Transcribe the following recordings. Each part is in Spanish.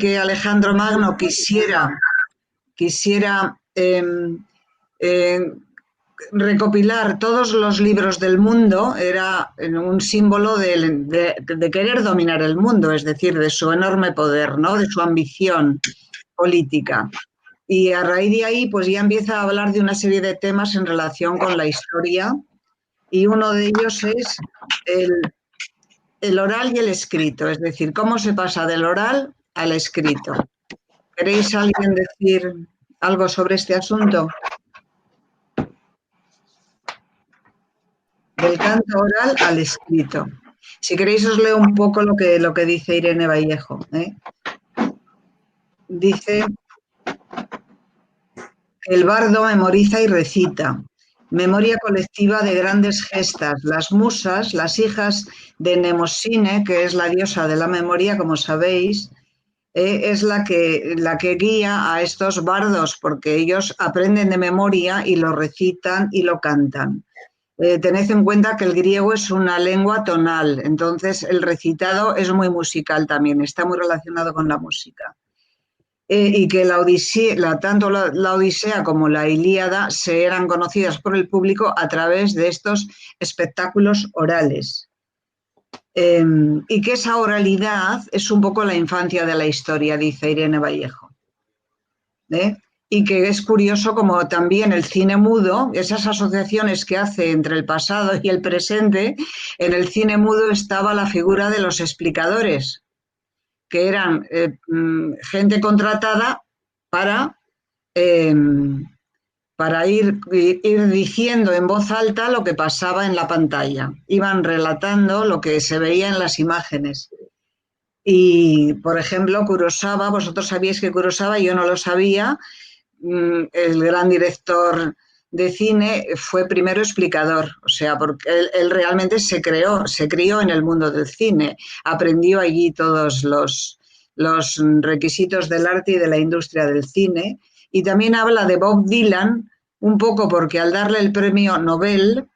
que Alejandro Magno quisiera recopilar todos los libros del mundo, era un símbolo de querer dominar el mundo, es decir, de su enorme poder, ¿no? De su ambición política. Y a raíz de ahí, pues ya empieza a hablar de una serie de temas en relación con la historia, y uno de ellos es el oral y el escrito, es decir, cómo se pasa del oral al escrito. ¿Queréis alguien decir algo sobre este asunto? Del canto oral al escrito. Si queréis os leo un poco lo que dice Irene Vallejo, ¿eh? Dice: el bardo memoriza y recita, memoria colectiva de grandes gestas. Las musas, las hijas de Mnemosine, que es la diosa de la memoria, como sabéis, es la que guía a estos bardos, porque ellos aprenden de memoria y lo recitan y lo cantan. Tened en cuenta que el griego es una lengua tonal, entonces el recitado es muy musical también, está muy relacionado con la música. Y que tanto la Odisea como la Ilíada se eran conocidas por el público a través de estos espectáculos orales. Y que esa oralidad es un poco la infancia de la historia, dice Irene Vallejo. Y que es curioso como también el cine mudo, esas asociaciones que hace entre el pasado y el presente, en el cine mudo estaba la figura de los explicadores, que eran gente contratada para ir diciendo en voz alta lo que pasaba en la pantalla. Iban relatando lo que se veía en las imágenes. Y, por ejemplo, Kurosawa, vosotros sabíais que Kurosawa, yo no lo sabía, el gran director de cine, fue primero explicador, o sea, porque él realmente se crió en el mundo del cine, aprendió allí todos los requisitos del arte y de la industria del cine, y también habla de Bob Dylan, un poco porque al darle el premio Nobel,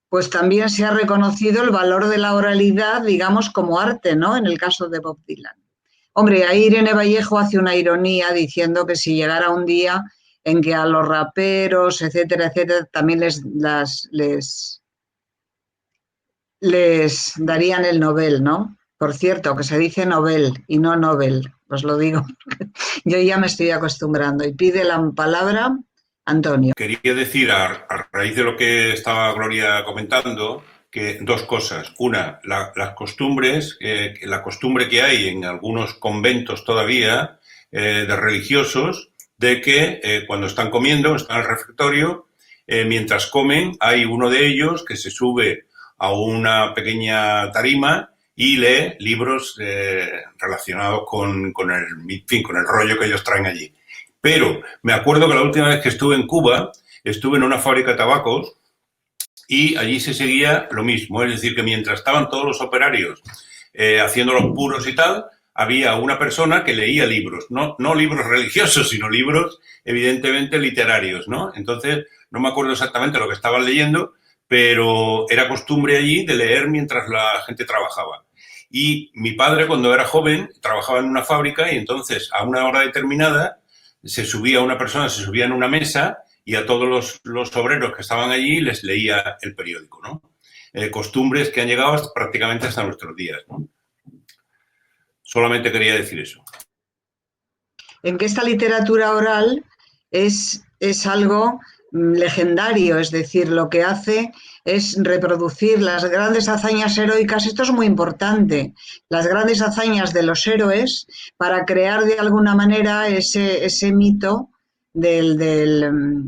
pues también se ha reconocido el valor de la oralidad, digamos, como arte, ¿no? En el caso de Bob Dylan. Hombre, ahí Irene Vallejo hace una ironía diciendo que si llegara un día en que a los raperos, etcétera, etcétera, también les darían el Nobel, ¿no? Por cierto, que se dice Nobel y no Nobel, os lo digo. Yo ya me estoy acostumbrando. Y pide la palabra Antonio. Quería decir, a raíz de lo que estaba Gloria comentando, que dos cosas. Una, las costumbres, la costumbre que hay en algunos conventos todavía de religiosos, de que cuando están comiendo, están en el refectorio, mientras comen, hay uno de ellos que se sube a una pequeña tarima y lee libros relacionados con el rollo que ellos traen allí. Pero me acuerdo que la última vez que estuve en Cuba, estuve en una fábrica de tabacos y allí se seguía lo mismo. Es decir, que mientras estaban todos los operarios haciendo los puros y tal, había una persona que leía libros. No libros religiosos, sino libros evidentemente literarios, ¿no? Entonces, no me acuerdo exactamente lo que estaban leyendo, pero era costumbre allí de leer mientras la gente trabajaba. Y mi padre, cuando era joven, trabajaba en una fábrica y entonces, a una hora determinada, se subía en una mesa y a todos los obreros que estaban allí les leía el periódico, ¿no? Costumbres que han llegado prácticamente hasta nuestros días, ¿no? Solamente quería decir eso. En que esta literatura oral es algo legendario, es decir, lo que hace es reproducir las grandes hazañas heroicas. Esto es muy importante, las grandes hazañas de los héroes, para crear de alguna manera ese mito del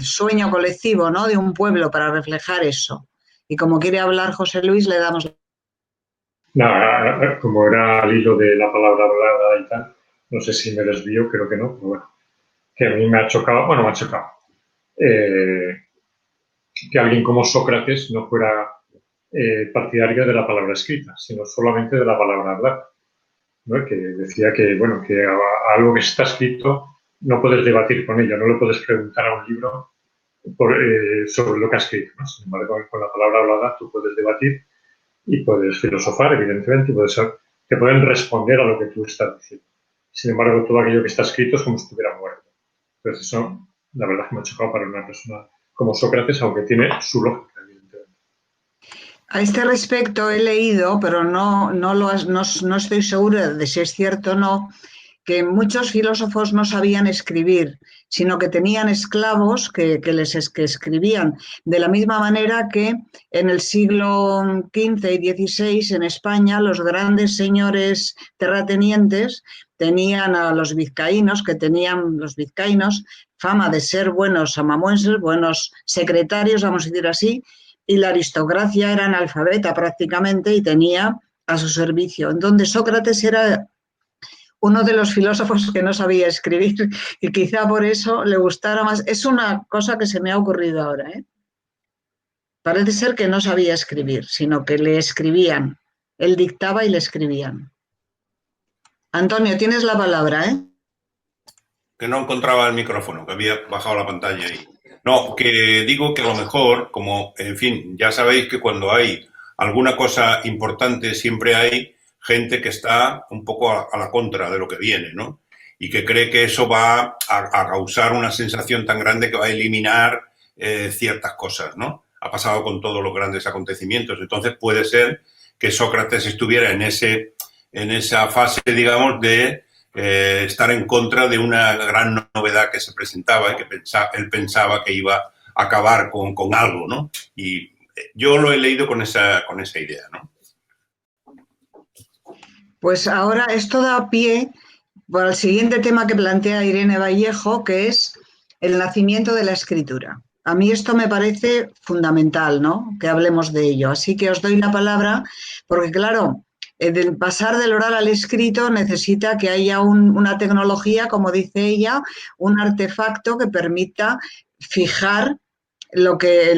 sueño colectivo, ¿no? De un pueblo, para reflejar eso. Y como quiere hablar José Luis, le damos... Nada, como era al hilo de la palabra hablada y tal, no sé si me desvío, creo que no, pero bueno, que a mí me ha chocado, que alguien como Sócrates no fuera partidario de la palabra escrita, sino solamente de la palabra hablada, ¿no? Que decía que, bueno, que a algo que está escrito no puedes debatir con ello, no le puedes preguntar a un libro sobre lo que ha escrito, ¿no? Sin embargo, con la palabra hablada tú puedes debatir y puedes filosofar, evidentemente, y te pueden responder a lo que tú estás diciendo. Sin embargo, todo aquello que está escrito es como si estuviera muerto. Entonces eso, la verdad es que me ha chocado para una persona como Sócrates, aunque tiene su lógica, evidentemente. A este respecto he leído, pero no estoy segura de si es cierto o no, que muchos filósofos no sabían escribir, sino que tenían esclavos que escribían, de la misma manera que en el siglo XV y XVI en España los grandes señores terratenientes tenían a los vizcaínos, que tenían los vizcaínos fama de ser buenos amanuenses, buenos secretarios, vamos a decir así, y la aristocracia era analfabeta prácticamente y tenía a su servicio. Entonces Sócrates era uno de los filósofos que no sabía escribir y quizá por eso le gustara más. Es una cosa que se me ha ocurrido ahora, ¿eh? Parece ser que no sabía escribir, sino que le escribían. Él dictaba y le escribían. Antonio, tienes la palabra, ¿eh? Que no encontraba el micrófono, que había bajado la pantalla ahí. No, que digo que a lo mejor, como, en fin, ya sabéis que cuando hay alguna cosa importante siempre hay gente que está un poco a la contra de lo que viene, ¿no? Y que cree que eso va a causar una sensación tan grande que va a eliminar ciertas cosas, ¿no? Ha pasado con todos los grandes acontecimientos. Entonces puede ser que Sócrates estuviera en esa fase, digamos, de estar en contra de una gran novedad que se presentaba y que él pensaba que iba a acabar con algo, ¿no? Y yo lo he leído con esa idea, ¿no? Pues ahora esto da pie para el siguiente tema que plantea Irene Vallejo, que es el nacimiento de la escritura. A mí esto me parece fundamental, ¿no? Que hablemos de ello. Así que os doy la palabra, porque claro, del pasar del oral al escrito necesita que haya una tecnología, como dice ella, un artefacto que permita fijar lo que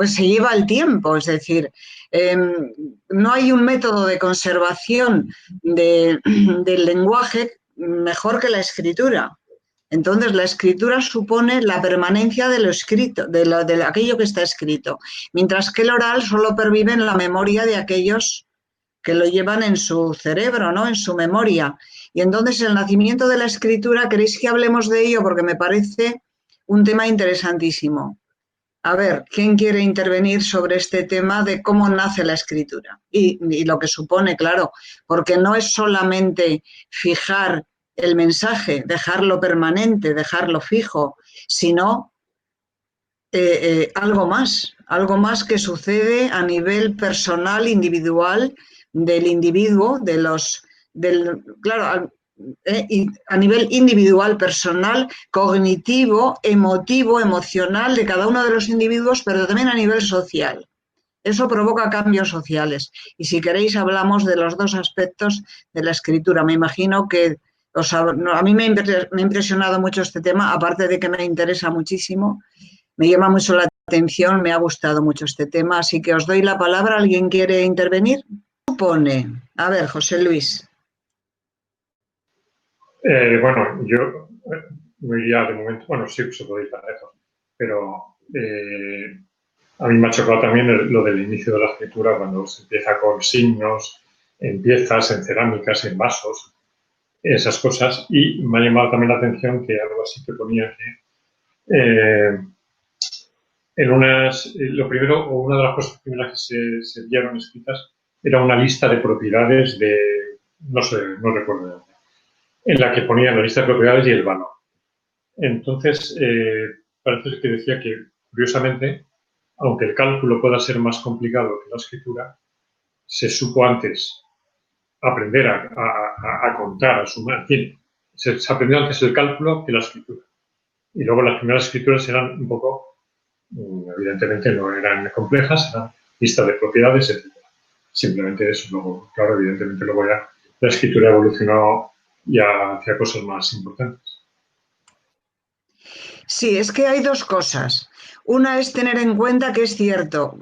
se lleva el tiempo, es decir, no hay un método de conservación del lenguaje mejor que la escritura. Entonces, la escritura supone la permanencia de lo escrito, de aquello que está escrito, mientras que el oral solo pervive en la memoria de aquellos que lo llevan en su cerebro, ¿no? En su memoria. Y entonces, el nacimiento de la escritura, ¿queréis que hablemos de ello? Porque me parece un tema interesantísimo. A ver, ¿quién quiere intervenir sobre este tema de cómo nace la escritura? Y lo que supone, claro, porque no es solamente fijar el mensaje, dejarlo permanente, dejarlo fijo, sino algo más que sucede a nivel personal, individual, del individuo, claro, y a nivel individual, personal, cognitivo, emotivo, emocional de cada uno de los individuos, pero también a nivel social. Eso provoca cambios sociales. Y si queréis, hablamos de los dos aspectos de la escritura. Me imagino que a mí me ha impresionado mucho este tema, aparte de que me interesa muchísimo, me llama mucho la atención, me ha gustado mucho este tema, así que os doy la palabra. ¿Alguien quiere intervenir? Supone. A ver, José Luis. Bueno, yo no iría de momento, bueno, sí, se puede ir tan lejos, pero a mí me ha chocado también lo del inicio de la escritura, cuando se empieza con signos, en piezas, en cerámicas, en vasos, esas cosas, y me ha llamado también la atención que algo así que ponía que lo primero, o una de las cosas primeras que se vieron escritas era una lista de propiedades no sé, no recuerdo de dónde, en la que ponía la lista de propiedades y el valor. Entonces, parece que decía que, curiosamente, aunque el cálculo pueda ser más complicado que la escritura, se supo antes aprender a contar, a sumar, en fin, se aprendió antes el cálculo que la escritura. Y luego las primeras escrituras eran un poco, evidentemente no eran complejas, eran listas de propiedades, etc. Simplemente eso. Luego, claro, evidentemente luego ya la escritura evolucionó ya hacia cosas más importantes. Sí, es que hay dos cosas. Una es tener en cuenta que es cierto,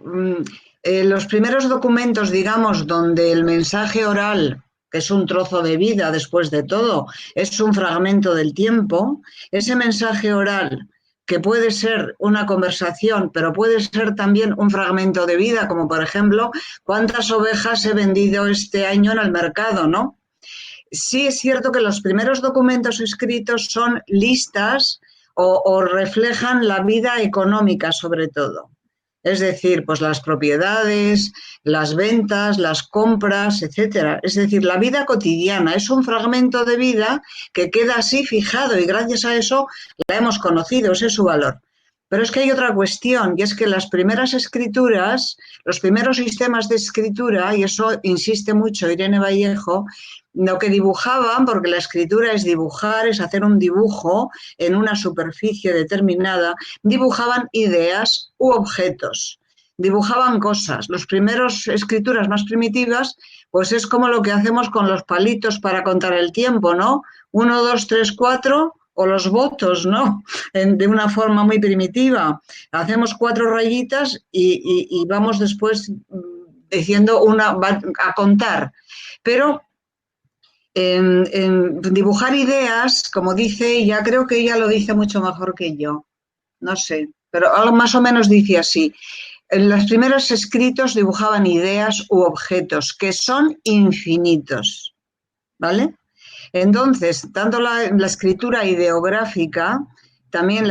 los primeros documentos, digamos, donde el mensaje oral, que es un trozo de vida después de todo, es un fragmento del tiempo, ese mensaje oral, que puede ser una conversación, pero puede ser también un fragmento de vida, como por ejemplo, ¿cuántas ovejas he vendido este año en el mercado, no? sí es cierto que los primeros documentos escritos son listas o reflejan la vida económica sobre todo. Es decir, pues las propiedades, las ventas, las compras, etcétera. Es decir, la vida cotidiana es un fragmento de vida que queda así fijado y gracias a eso la hemos conocido, ese es su valor. Pero es que hay otra cuestión, y es que las primeras escrituras, los primeros sistemas de escritura, y eso insiste mucho Irene Vallejo, lo que dibujaban, porque la escritura es dibujar, es hacer un dibujo en una superficie determinada, dibujaban ideas u objetos, dibujaban cosas. Las primeras escrituras más primitivas, pues es como lo que hacemos con los palitos para contar el tiempo, ¿no? 1, 2, 3, 4, o los votos, ¿no? De una forma muy primitiva. Hacemos 4 rayitas y vamos después diciendo a contar. Pero dibujar ideas, como dice ella, creo que ella lo dice mucho mejor que yo, no sé, pero algo más o menos dice así. En los primeros escritos dibujaban ideas u objetos que son infinitos, ¿vale? Entonces, tanto la escritura ideográfica, también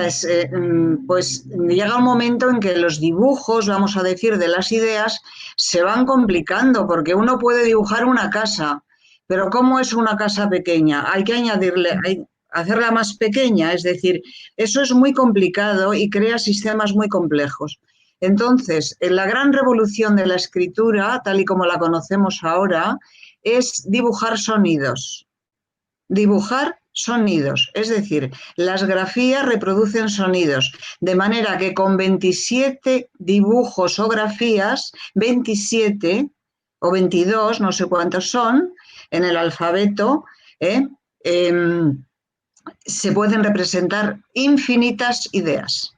pues llega un momento en que los dibujos, vamos a decir, de las ideas se van complicando, porque uno puede dibujar una casa, pero ¿cómo es una casa pequeña? Hay que hacerla más pequeña, es decir, eso es muy complicado y crea sistemas muy complejos. Entonces, la gran revolución de la escritura, tal y como la conocemos ahora, es dibujar sonidos. Dibujar sonidos, es decir, las grafías reproducen sonidos, de manera que con 27 dibujos o grafías, 27 o 22, no sé cuántos son, en el alfabeto, se pueden representar infinitas ideas.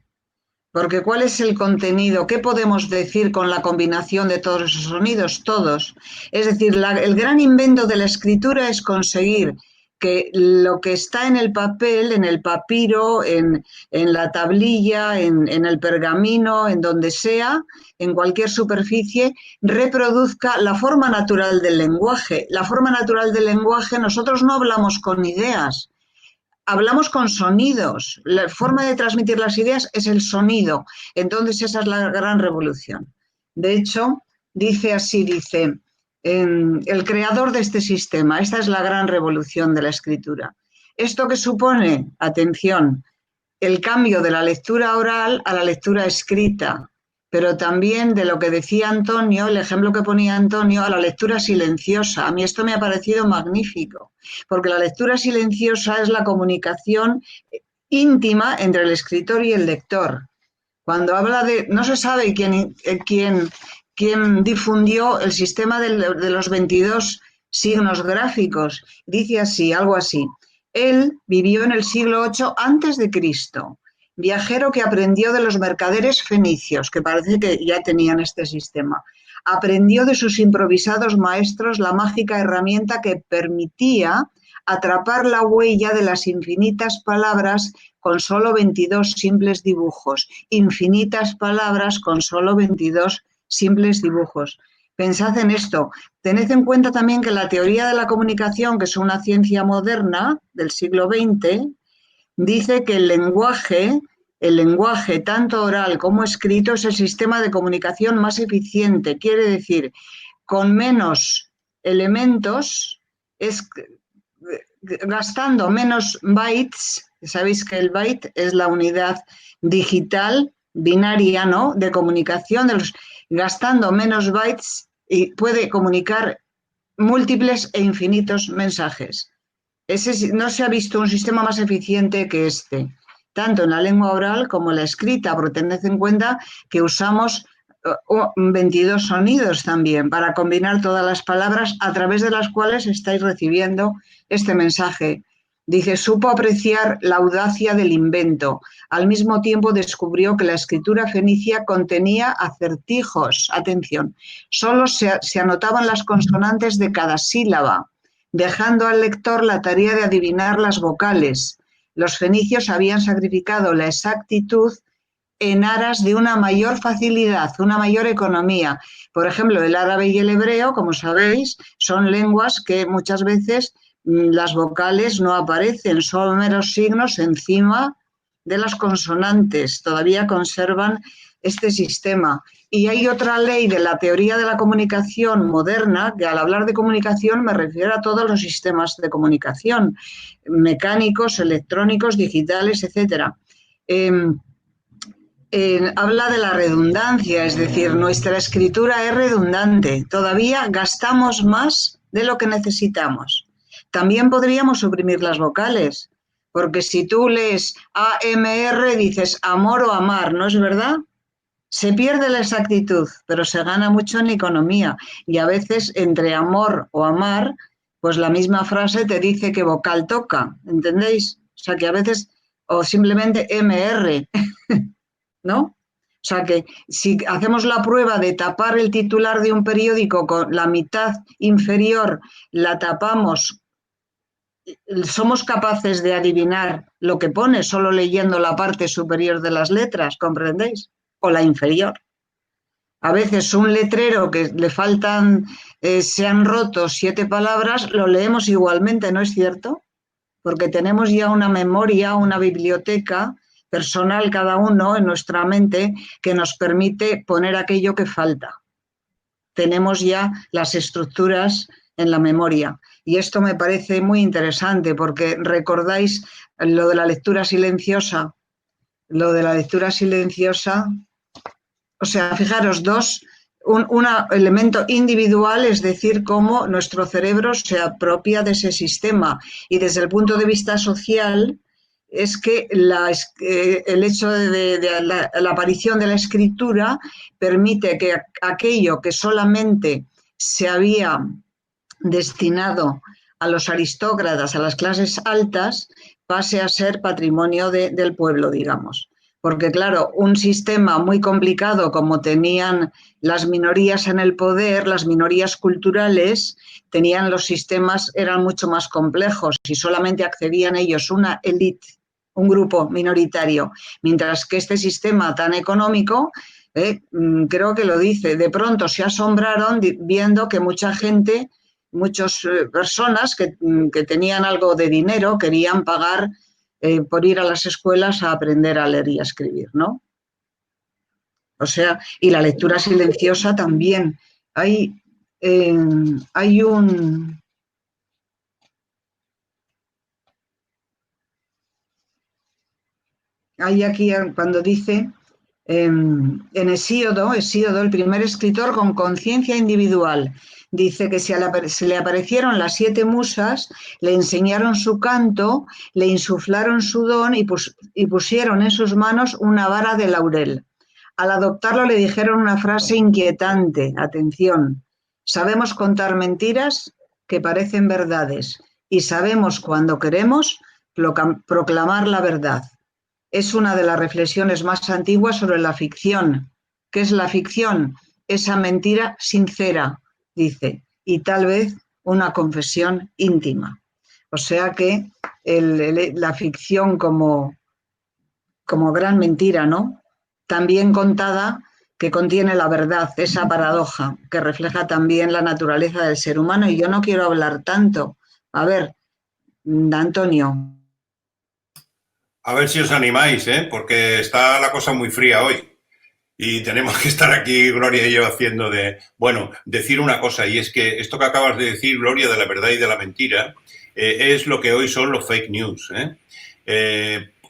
Porque ¿cuál es el contenido? ¿Qué podemos decir con la combinación de todos esos sonidos? Todos. Es decir, el gran invento de la escritura es conseguir que lo que está en el papel, en el papiro, en la tablilla, en el pergamino, en donde sea, en cualquier superficie, reproduzca la forma natural del lenguaje. La forma natural del lenguaje, nosotros no hablamos con ideas, hablamos con sonidos. La forma de transmitir las ideas es el sonido. Entonces esa es la gran revolución. De hecho, dice el creador de este sistema, esta es la gran revolución de la escritura. Esto que supone, atención, el cambio de la lectura oral a la lectura escrita, pero también de lo que decía Antonio, el ejemplo que ponía Antonio, a la lectura silenciosa. A mí esto me ha parecido magnífico, porque la lectura silenciosa es la comunicación íntima entre el escritor y el lector. Cuando habla de, no se sabe quién difundió el sistema de los 22 signos gráficos, dice así, algo así. Él vivió en el siglo VIII antes de Cristo, viajero que aprendió de los mercaderes fenicios, que parece que ya tenían este sistema. Aprendió de sus improvisados maestros la mágica herramienta que permitía atrapar la huella de las infinitas palabras con solo 22 simples dibujos. Infinitas palabras con solo 22 simples dibujos. Pensad en esto. Tened en cuenta también que la teoría de la comunicación, que es una ciencia moderna del siglo XX, dice que el lenguaje tanto oral como escrito es el sistema de comunicación más eficiente. Quiere decir, con menos elementos, gastando menos bytes. Sabéis que el byte es la unidad digital binaria, ¿no?, de comunicación, gastando menos bytes y puede comunicar múltiples e infinitos mensajes. No se ha visto un sistema más eficiente que este, tanto en la lengua oral como en la escrita, porque tened en cuenta que usamos 22 sonidos también para combinar todas las palabras a través de las cuales estáis recibiendo este mensaje. Dice, supo apreciar la audacia del invento. Al mismo tiempo descubrió que la escritura fenicia contenía acertijos. Atención, solo se anotaban las consonantes de cada sílaba, dejando al lector la tarea de adivinar las vocales. Los fenicios habían sacrificado la exactitud en aras de una mayor facilidad, una mayor economía. Por ejemplo, el árabe y el hebreo, como sabéis, son lenguas que muchas veces las vocales no aparecen, son meros signos encima de las consonantes, todavía conservan este sistema. Y hay otra ley de la teoría de la comunicación moderna, que al hablar de comunicación me refiero a todos los sistemas de comunicación, mecánicos, electrónicos, digitales, etc. Habla de la redundancia, es decir, nuestra escritura es redundante, todavía gastamos más de lo que necesitamos. También podríamos suprimir las vocales, porque si tú lees AMR dices amor o amar, ¿no es verdad? Se pierde la exactitud, pero se gana mucho en economía y a veces entre amor o amar, pues la misma frase te dice qué vocal toca, ¿entendéis? O sea que a veces, o simplemente MR, ¿no? O sea que si hacemos la prueba de tapar el titular de un periódico con la mitad inferior, la tapamos, somos capaces de adivinar lo que pone solo leyendo la parte superior de las letras, ¿comprendéis? O la inferior. A veces un letrero que le faltan, se han roto 7 palabras, lo leemos igualmente, ¿no es cierto? Porque tenemos ya una memoria, una biblioteca personal cada uno en nuestra mente que nos permite poner aquello que falta. Tenemos ya las estructuras en la memoria. Y esto me parece muy interesante porque recordáis lo de la lectura silenciosa. Lo de la lectura silenciosa, o sea, fijaros, un elemento individual, es decir, cómo nuestro cerebro se apropia de ese sistema. Y desde el punto de vista social, es que el hecho de la aparición de la escritura permite que aquello que solamente se había destinado a los aristócratas, a las clases altas, pase a ser patrimonio del pueblo, digamos. Porque, claro, un sistema muy complicado como tenían las minorías en el poder, las minorías culturales, tenían los sistemas, eran mucho más complejos y solamente accedían ellos una élite, un grupo minoritario. Mientras que este sistema tan económico, creo que lo dice, de pronto se asombraron viendo que mucha gente, muchas personas que tenían algo de dinero querían pagar por ir a las escuelas a aprender a leer y a escribir, ¿no? O sea, y la lectura silenciosa también. Hay aquí cuando dice en Hesíodo, el primer escritor con conciencia individual, dice que se le aparecieron las 7 musas, le enseñaron su canto, le insuflaron su don y pusieron en sus manos una vara de laurel. Al adoptarlo le dijeron una frase inquietante, atención, sabemos contar mentiras que parecen verdades y sabemos cuando queremos proclamar la verdad. Es una de las reflexiones más antiguas sobre la ficción. ¿Qué es la ficción? Esa mentira sincera, dice, y tal vez una confesión íntima. O sea que la ficción como gran mentira, ¿no? También contada, que contiene la verdad, esa paradoja, que refleja también la naturaleza del ser humano. Y yo no quiero hablar tanto. A ver, Antonio. A ver si os animáis, porque está la cosa muy fría hoy. Y tenemos que estar aquí, Gloria y yo, haciendo decir una cosa, y es que esto que acabas de decir, Gloria, de la verdad y de la mentira, es lo que hoy son los fake news.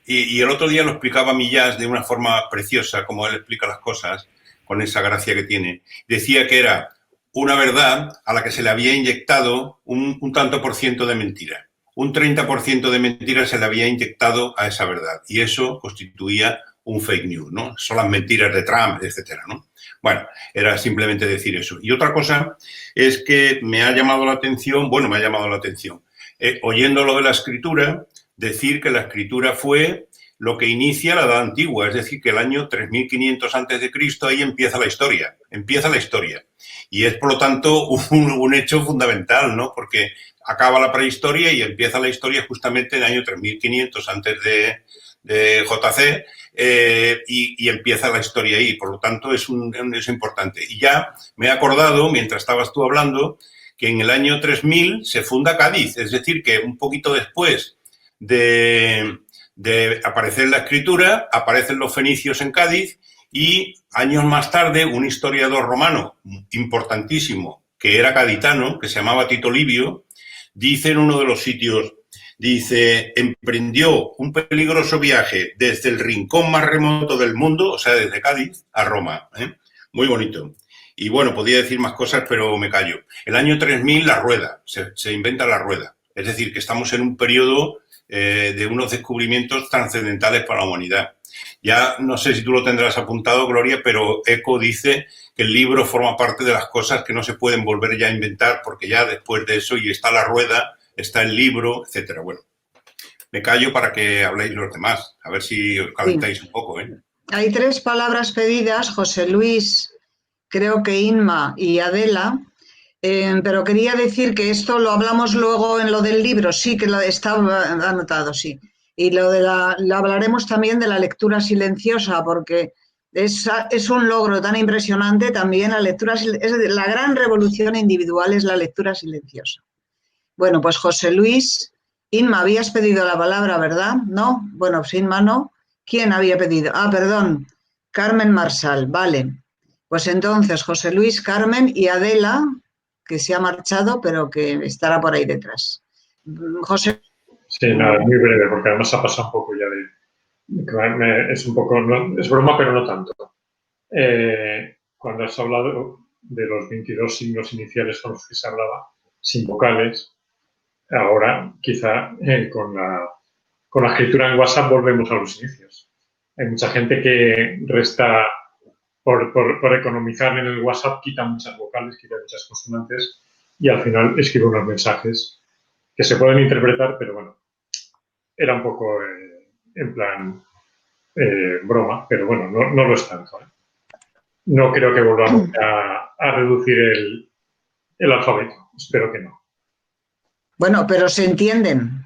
Y el otro día lo explicaba Millás de una forma preciosa, como él explica las cosas, con esa gracia que tiene. Decía que era una verdad a la que se le había inyectado un tanto por ciento de mentira. Un 30% de mentira se le había inyectado a esa verdad. Y eso constituía un fake news, ¿no? Son las mentiras de Trump, etcétera, ¿no? Bueno, era simplemente decir eso. Y otra cosa es que me ha llamado la atención, oyendo lo de la escritura, decir que la escritura fue lo que inicia la Edad Antigua, es decir, que el año 3500 a.C. ahí empieza la historia. Y es, por lo tanto, un hecho fundamental, ¿no? Porque acaba la prehistoria y empieza la historia justamente en el año 3500 antes de JC, y empieza la historia ahí. Por lo tanto, es importante. Y ya me he acordado, mientras estabas tú hablando, que en el año 3000 se funda Cádiz, es decir, que un poquito después de aparecer la escritura, aparecen los fenicios en Cádiz y años más tarde un historiador romano importantísimo, que era gaditano, que se llamaba Tito Livio, dice en uno de los sitios, dice, emprendió un peligroso viaje desde el rincón más remoto del mundo, o sea, desde Cádiz a Roma. Muy bonito. Y bueno, podía decir más cosas, pero me callo. El año 3000, la rueda, se inventa la rueda. Es decir, que estamos en un periodo de unos descubrimientos trascendentales para la humanidad. Ya no sé si tú lo tendrás apuntado, Gloria, pero Eco dice que el libro forma parte de las cosas que no se pueden volver ya a inventar, porque ya después de eso, y está la rueda, está el libro, etcétera. Bueno, me callo para que habléis los demás, a ver si os calentáis un poco. Hay 3 palabras pedidas, José Luis, creo que Inma y Adela, pero quería decir que esto lo hablamos luego en lo del libro, sí que está anotado, sí. Y lo hablaremos también de la lectura silenciosa, porque es un logro tan impresionante también la lectura, la gran revolución individual es la lectura silenciosa. Bueno, pues José Luis, Inma, habías pedido la palabra, ¿verdad? ¿No? Bueno, pues Inma no. ¿Quién había pedido? Ah, perdón, Carmen Marsal, vale. Pues entonces José Luis, Carmen y Adela, que se ha marchado, pero que estará por ahí detrás. José. Sí, nada, muy breve, porque además ha pasado un poco ya es un poco, es broma, pero no tanto. Cuando has hablado de los 22 signos iniciales con los que se hablaba, sin vocales, ahora quizá con la escritura en WhatsApp volvemos a los inicios. Hay mucha gente que resta, por economizar en el WhatsApp, quita muchas vocales, quita muchas consonantes y al final escribe unos mensajes que se pueden interpretar, pero bueno, era un poco en plan broma, pero bueno, no lo es tanto. No creo que volvamos a reducir el alfabeto, espero que no. Bueno, pero se entienden.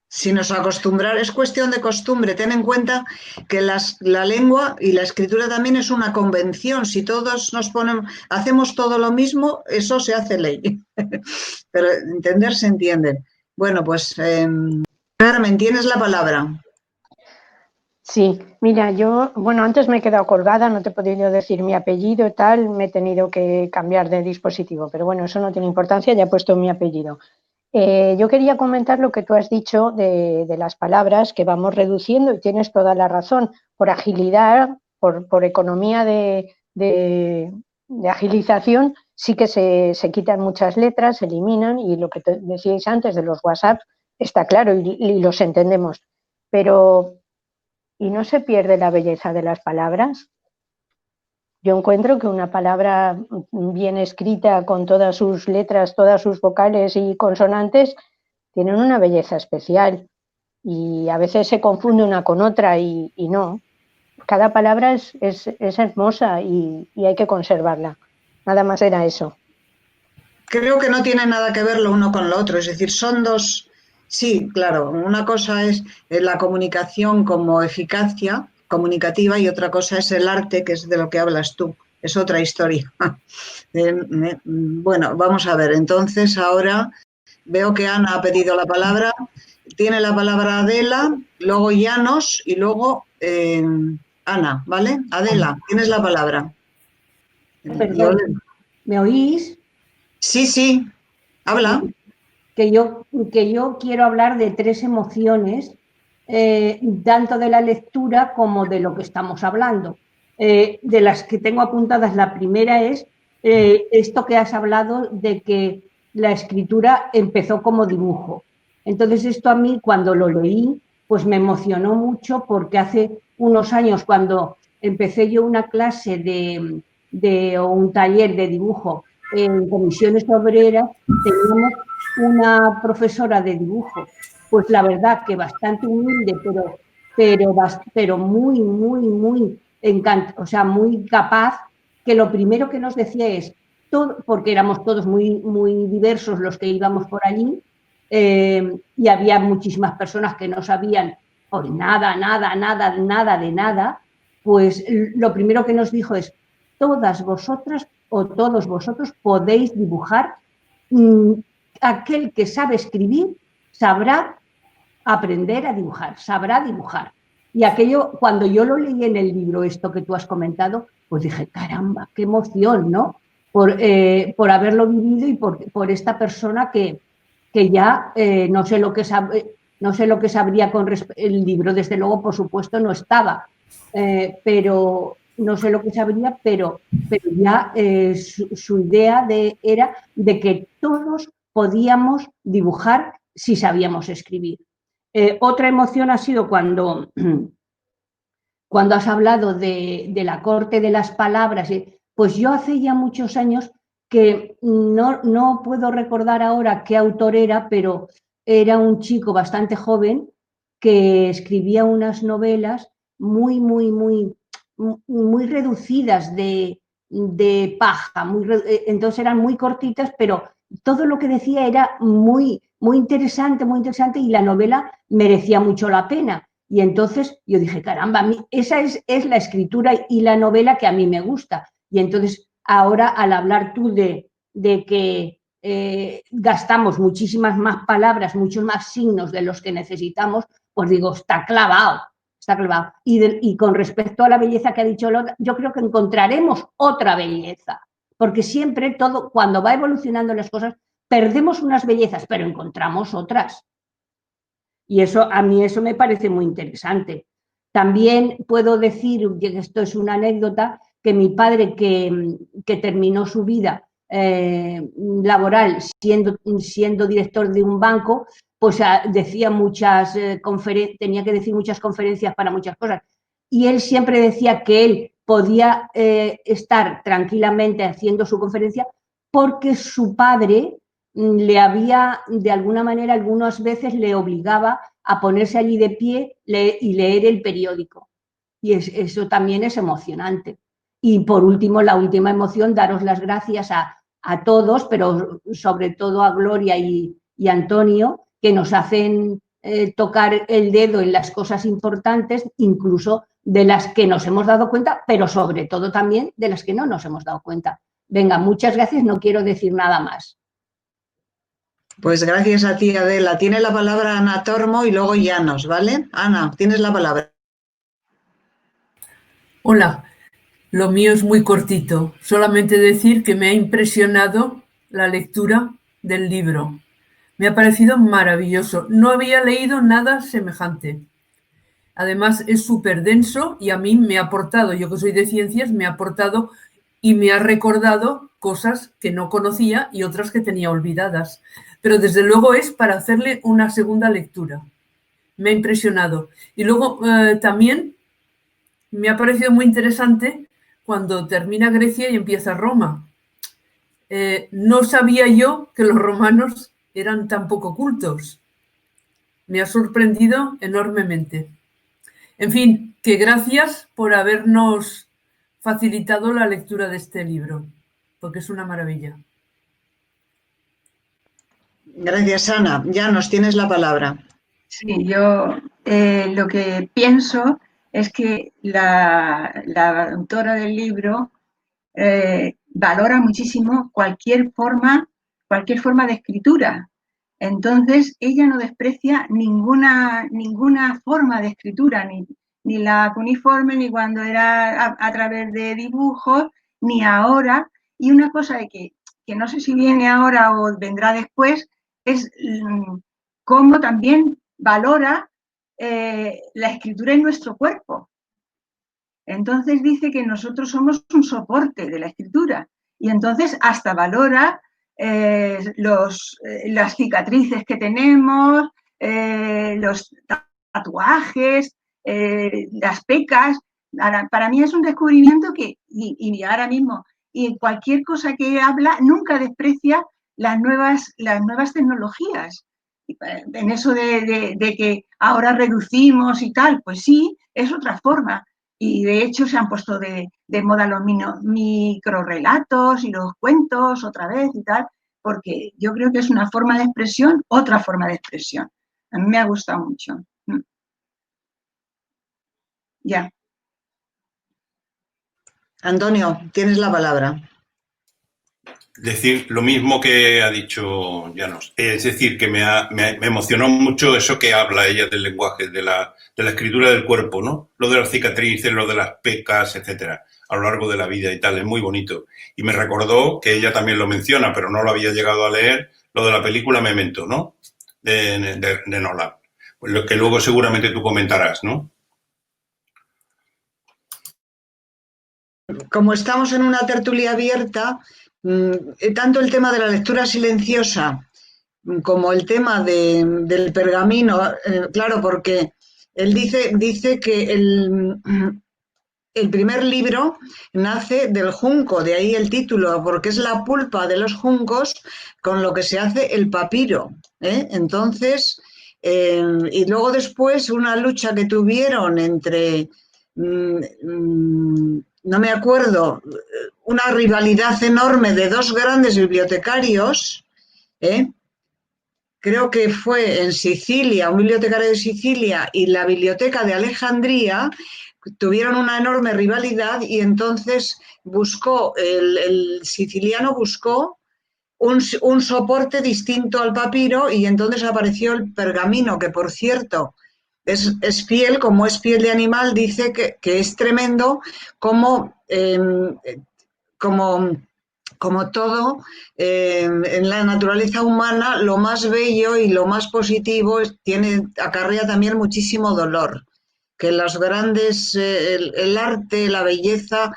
Si nos acostumbrar, es cuestión de costumbre. Ten en cuenta que la lengua y la escritura también es una convención. Si todos nos ponemos, hacemos todo lo mismo, eso se hace ley. Pero entender se entienden. Bueno, pues Carmen, tienes la palabra. Sí, mira, antes me he quedado colgada, no te he podido decir mi apellido y tal, me he tenido que cambiar de dispositivo, pero bueno, eso no tiene importancia, ya he puesto mi apellido. Yo quería comentar lo que tú has dicho de las palabras que vamos reduciendo y tienes toda la razón. Por agilidad, por economía de agilización, sí que se quitan muchas letras, se eliminan y lo que te decíais antes de los WhatsApp está claro y los entendemos. Pero, ¿y no se pierde la belleza de las palabras? Yo encuentro que una palabra bien escrita con todas sus letras, todas sus vocales y consonantes tienen una belleza especial y a veces se confunde una con otra y no. Cada palabra es hermosa y hay que conservarla. Nada más era eso. Creo que no tiene nada que ver lo uno con lo otro, es decir, son dos. Sí, claro, una cosa es la comunicación como eficacia comunicativa y otra cosa es el arte, que es de lo que hablas tú. Es otra historia. Bueno, vamos a ver. Entonces, ahora veo que Ana ha pedido la palabra. Tiene la palabra Adela, luego Llanos y luego Ana, ¿vale? Adela, tienes la palabra. Perdón, ¿me oís? Sí, sí, habla. Que yo quiero hablar de 3 emociones, tanto de la lectura como de lo que estamos hablando. De las que tengo apuntadas, la primera es esto que has hablado de que la escritura empezó como dibujo. Entonces esto a mí cuando lo leí pues me emocionó mucho porque hace unos años cuando empecé yo una clase o un taller de dibujo en comisiones obreras, teníamos una profesora de dibujo, pues la verdad que bastante humilde, pero muy, muy, muy muy capaz, que lo primero que nos decía es, porque éramos todos muy, muy diversos los que íbamos por allí, y había muchísimas personas que no sabían pues, nada de nada, pues lo primero que nos dijo es, todas vosotras o todos vosotros podéis dibujar aquel que sabe escribir sabrá aprender a dibujar, sabrá dibujar. Y aquello, cuando yo lo leí en el libro, esto que tú has comentado, pues dije, caramba, qué emoción, ¿no? Por haberlo vivido y por esta persona que ya no sé lo que sabe, no sé lo que sabría con el libro, desde luego, por supuesto, no estaba, pero no sé lo que sabría, pero ya su idea era de que todos podíamos dibujar si sabíamos escribir. Otra emoción ha sido cuando has hablado de la corte de las palabras. Pues yo hace ya muchos años que no puedo recordar ahora qué autor era, pero era un chico bastante joven que escribía unas novelas muy, muy, muy, muy reducidas de paja. Entonces eran muy cortitas, pero todo lo que decía era muy, muy interesante, y la novela merecía mucho la pena. Y entonces yo dije, caramba, a mí esa es la escritura y la novela que a mí me gusta. Y entonces ahora al hablar tú de que gastamos muchísimas más palabras, muchos más signos de los que necesitamos, pues digo, está clavado, está clavado. Y con respecto a la belleza que ha dicho Lola, yo creo que encontraremos otra belleza, porque siempre todo, cuando va evolucionando las cosas, perdemos unas bellezas, pero encontramos otras. Y eso, a mí eso me parece muy interesante. También puedo decir, que esto es una anécdota, que mi padre, que terminó su vida laboral siendo director de un banco, pues decía tenía que decir muchas conferencias para muchas cosas. Y él siempre decía que él podía estar tranquilamente haciendo su conferencia porque su padre le había, de alguna manera, algunas veces le obligaba a ponerse allí de pie y leer el periódico. Y eso también es emocionante. Y por último, la última emoción, daros las gracias a todos, pero sobre todo a Gloria y Antonio, que nos hacen tocar el dedo en las cosas importantes, incluso de las que nos hemos dado cuenta, pero sobre todo también de las que no nos hemos dado cuenta. Venga, muchas gracias, no quiero decir nada más. Pues gracias a ti, Adela. Tiene la palabra Ana Tormo y luego Llanos, ¿vale? Ana, tienes la palabra. Hola, lo mío es muy cortito. Solamente decir que me ha impresionado la lectura del libro. Me ha parecido maravilloso. No había leído nada semejante. Además, es súper denso y a mí me ha aportado, yo que soy de ciencias, me ha aportado y me ha recordado cosas que no conocía y otras que tenía olvidadas. Pero desde luego es para hacerle una segunda lectura. Me ha impresionado. Y luego también me ha parecido muy interesante cuando termina Grecia y empieza Roma. No sabía yo que los romanos eran tan poco cultos. Me ha sorprendido enormemente. En fin, que gracias por habernos facilitado la lectura de este libro, porque es una maravilla. Gracias, Ana. Llanos, tienes la palabra. Sí, yo lo que pienso es que la autora del libro valora muchísimo cualquier forma de escritura. Entonces, ella no desprecia ninguna forma de escritura, ni la cuneiforme, ni cuando era a través de dibujos, ni ahora. Y una cosa que no sé si viene ahora o vendrá después, es cómo también valora la escritura en nuestro cuerpo. Entonces dice que nosotros somos un soporte de la escritura y entonces hasta valora las cicatrices que tenemos, los tatuajes, las pecas. Para mí es un descubrimiento que, y ahora mismo, y cualquier cosa que habla nunca desprecia las nuevas tecnologías. En eso de que ahora reducimos y tal, pues sí, es otra forma. Y de hecho se han puesto de moda los microrelatos y los cuentos otra vez y tal, porque yo creo que es una forma de expresión, otra forma de expresión. A mí me ha gustado mucho. Ya. Antonio, tienes la palabra. decir lo mismo que ha dicho Llanos. Es decir, que me emocionó mucho eso que habla ella del lenguaje, de la escritura del cuerpo, ¿no? Lo de las cicatrices, lo de las pecas, etcétera, a lo largo de la vida y tal, es muy bonito. Y me recordó que ella también lo menciona, pero no lo había llegado a leer, lo de la película Memento, ¿no? De Nolan. Pues lo que luego seguramente tú comentarás, ¿no? Como estamos en una tertulia abierta, tanto el tema de la lectura silenciosa como el tema del pergamino, claro, porque él dice que el primer libro nace del junco, de ahí el título, porque es la pulpa de los juncos con lo que se hace el papiro, ¿eh? Entonces, y luego después una lucha que tuvieron entre, no me acuerdo, una rivalidad enorme de dos grandes bibliotecarios, ¿eh? Creo que fue en Sicilia, un bibliotecario de Sicilia y la biblioteca de Alejandría, tuvieron una enorme rivalidad y entonces el siciliano buscó un soporte distinto al papiro y entonces apareció el pergamino, que por cierto es piel, como es piel de animal, dice que es tremendo como todo en la naturaleza humana, lo más bello y lo más positivo acarrea también muchísimo dolor. Que los grandes, el arte, la belleza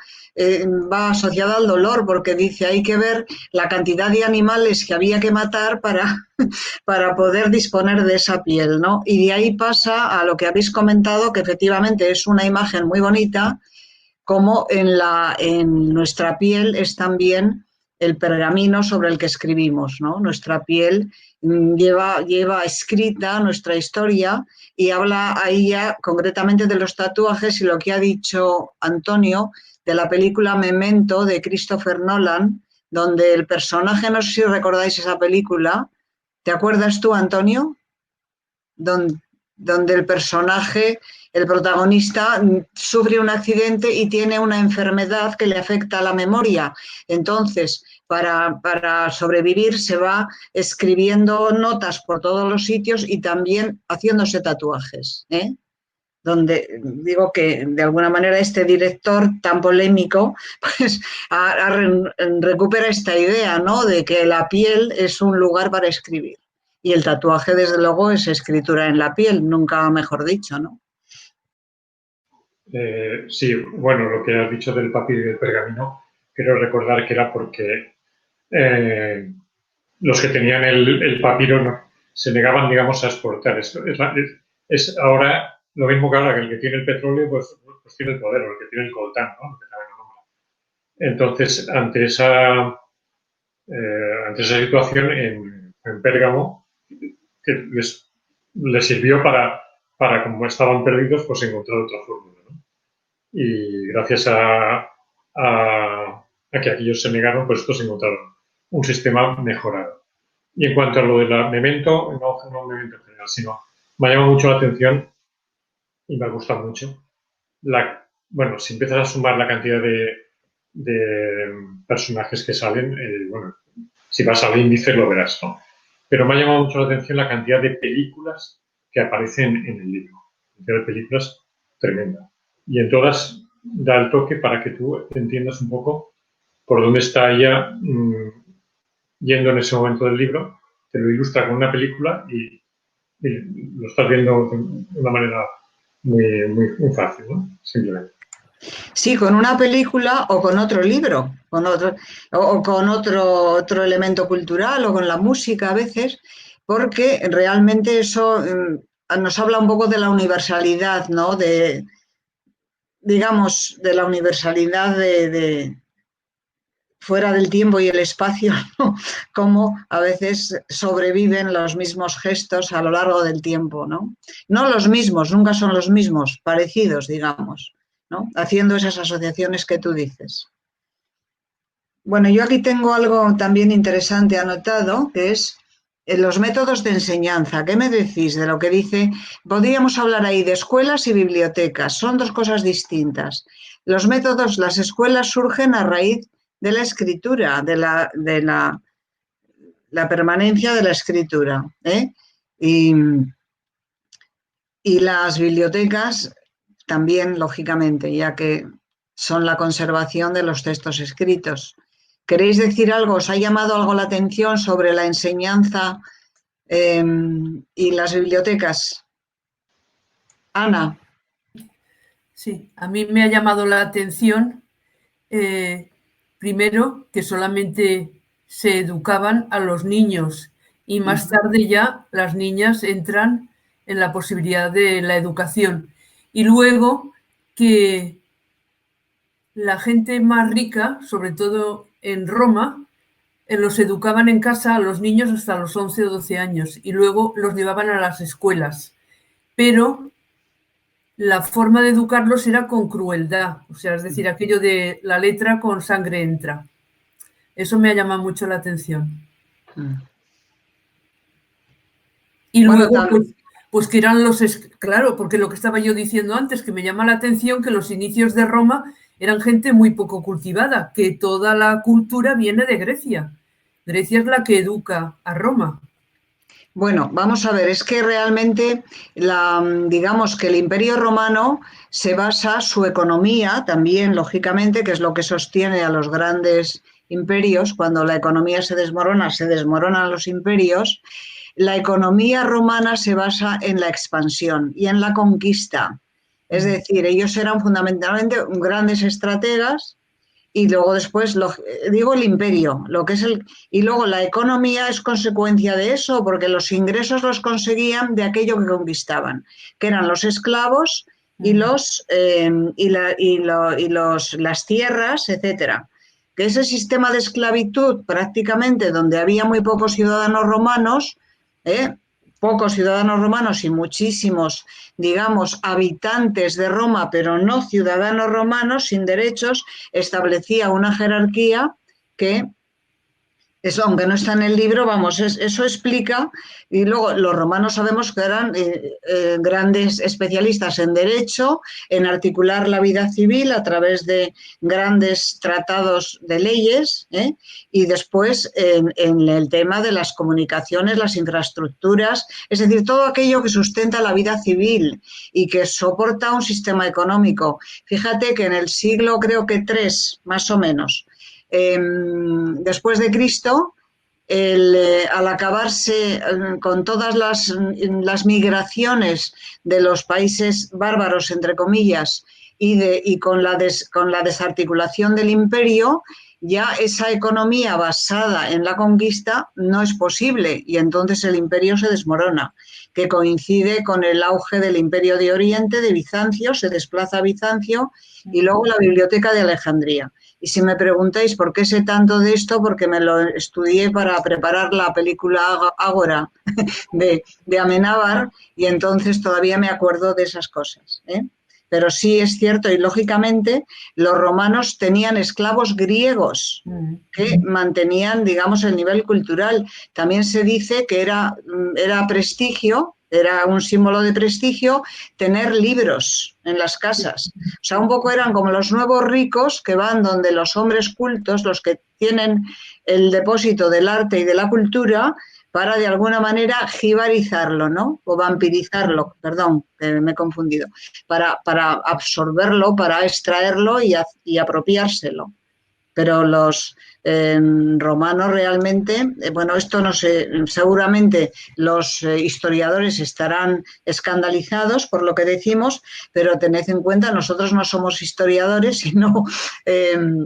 va asociada al dolor, porque dice hay que ver la cantidad de animales que había que matar para poder disponer de esa piel, ¿no? Y de ahí pasa a lo que habéis comentado, que efectivamente es una imagen muy bonita, como en nuestra piel es también el pergamino sobre el que escribimos, ¿no? Nuestra piel lleva escrita nuestra historia y habla ahí ya concretamente de los tatuajes y lo que ha dicho Antonio de la película Memento de Christopher Nolan, donde el personaje, no sé si recordáis esa película, ¿te acuerdas tú, Antonio? Donde el personaje, el protagonista, sufre un accidente y tiene una enfermedad que le afecta a la memoria. Entonces, para sobrevivir se va escribiendo notas por todos los sitios y también haciéndose tatuajes, ¿eh? Donde digo que de alguna manera este director tan polémico pues recupera esta idea, ¿no? De que la piel es un lugar para escribir. Y el tatuaje, desde luego, es escritura en la piel, nunca mejor dicho, ¿no? Sí, bueno, lo que has dicho del papiro y del pergamino, quiero recordar que era porque los que tenían el papiro se negaban, digamos, a exportar. Es ahora lo mismo que ahora, que el que tiene el petróleo, pues tiene el poder, o el que tiene el coltán, ¿no? Que también lo nombra. Entonces, ante esa situación, en Pérgamo, que les sirvió para, como estaban perdidos, pues encontrar otra fórmula, ¿no? Y gracias a que aquellos se negaron, pues estos encontraron un sistema mejorado. Y en cuanto a lo de la Memento, no Memento en general, sino me ha llamado mucho la atención y me ha gustado mucho. Bueno, si empiezas a sumar la cantidad de personajes que salen, bueno, si vas al índice lo verás, ¿no? Pero me ha llamado mucho la atención la cantidad de películas que aparecen en el libro. La cantidad de películas tremenda. Y en todas da el toque para que tú entiendas un poco por dónde está ella yendo en ese momento del libro. Te lo ilustra con una película y lo estás viendo de una manera muy fácil, ¿no? Simplemente. Sí, con una película o con otro libro, o con otro elemento cultural o con la música a veces, porque realmente eso nos habla un poco de la universalidad, ¿no? Digamos, de la universalidad de fuera del tiempo y el espacio, ¿no? Cómo a veces sobreviven los mismos gestos a lo largo del tiempo, ¿no? No los mismos, nunca son los mismos, parecidos, digamos, ¿no? Haciendo esas asociaciones que tú dices. Bueno, yo aquí tengo algo también interesante anotado, que es los métodos de enseñanza. ¿Qué me decís de lo que dice? Podríamos hablar ahí de escuelas y bibliotecas, son dos cosas distintas. Los métodos, las escuelas surgen a raíz de la escritura, de la permanencia de la escritura. Y las bibliotecas también, lógicamente, ya que son la conservación de los textos escritos. ¿Queréis decir algo? ¿Os ha llamado algo la atención sobre la enseñanza y las bibliotecas? Ana. Sí, a mí me ha llamado la atención, primero, que solamente se educaban a los niños y más tarde ya las niñas entran en la posibilidad de la educación. Y luego que la gente más rica, sobre todo en Roma, los educaban en casa a los niños hasta los 11 o 12 años y luego los llevaban a las escuelas. Pero la forma de educarlos era con crueldad, o sea, es decir, aquello de la letra con sangre entra. Eso me ha llamado mucho la atención. Y luego, pues que eran claro, porque lo que estaba yo diciendo antes, que me llama la atención que los inicios de Roma eran gente muy poco cultivada, que toda la cultura viene de Grecia. Grecia es la que educa a Roma. Bueno, vamos a ver, es que realmente, digamos que el Imperio Romano se basa su economía también, lógicamente, que es lo que sostiene a los grandes imperios. Cuando la economía se desmoronan los imperios. La economía romana se basa en la expansión y en la conquista. Es decir, ellos eran fundamentalmente grandes estrategas. Y luego después, digo el imperio, y luego la economía es consecuencia de eso, porque los ingresos los conseguían de aquello que conquistaban, que eran los esclavos y las tierras, etcétera. Que ese sistema de esclavitud, prácticamente, donde había muy pocos ciudadanos romanos, y muchísimos, digamos, habitantes de Roma, pero no ciudadanos romanos, sin derechos, establecía una jerarquía que, eso, aunque no está en el libro, vamos, eso explica. Y luego los romanos sabemos que eran grandes especialistas en derecho, en articular la vida civil a través de grandes tratados de leyes, y después en el tema de las comunicaciones, las infraestructuras, es decir, todo aquello que sustenta la vida civil y que soporta un sistema económico. Fíjate que en el siglo, creo que 3, más o menos, después de Cristo, al acabarse con todas las migraciones de los países bárbaros, entre comillas, y con la desarticulación del imperio, ya esa economía basada en la conquista no es posible y entonces el imperio se desmorona, que coincide con el auge del imperio de Oriente, de Bizancio, se desplaza a Bizancio y luego la Biblioteca de Alejandría. Y si me preguntáis por qué sé tanto de esto, porque me lo estudié para preparar la película Ágora de Amenábar y entonces todavía me acuerdo de esas cosas. Pero sí es cierto y lógicamente los romanos tenían esclavos griegos que mantenían, digamos, el nivel cultural. También se dice que era prestigio, era un símbolo de prestigio tener libros en las casas. O sea, un poco eran como los nuevos ricos que van donde los hombres cultos, los que tienen el depósito del arte y de la cultura, para de alguna manera jibarizarlo, ¿no? O vampirizarlo, perdón, que me he confundido, para absorberlo, para extraerlo y apropiárselo. Pero los romanos realmente, bueno, esto no sé, seguramente los historiadores estarán escandalizados por lo que decimos, pero tened en cuenta, nosotros no somos historiadores, sino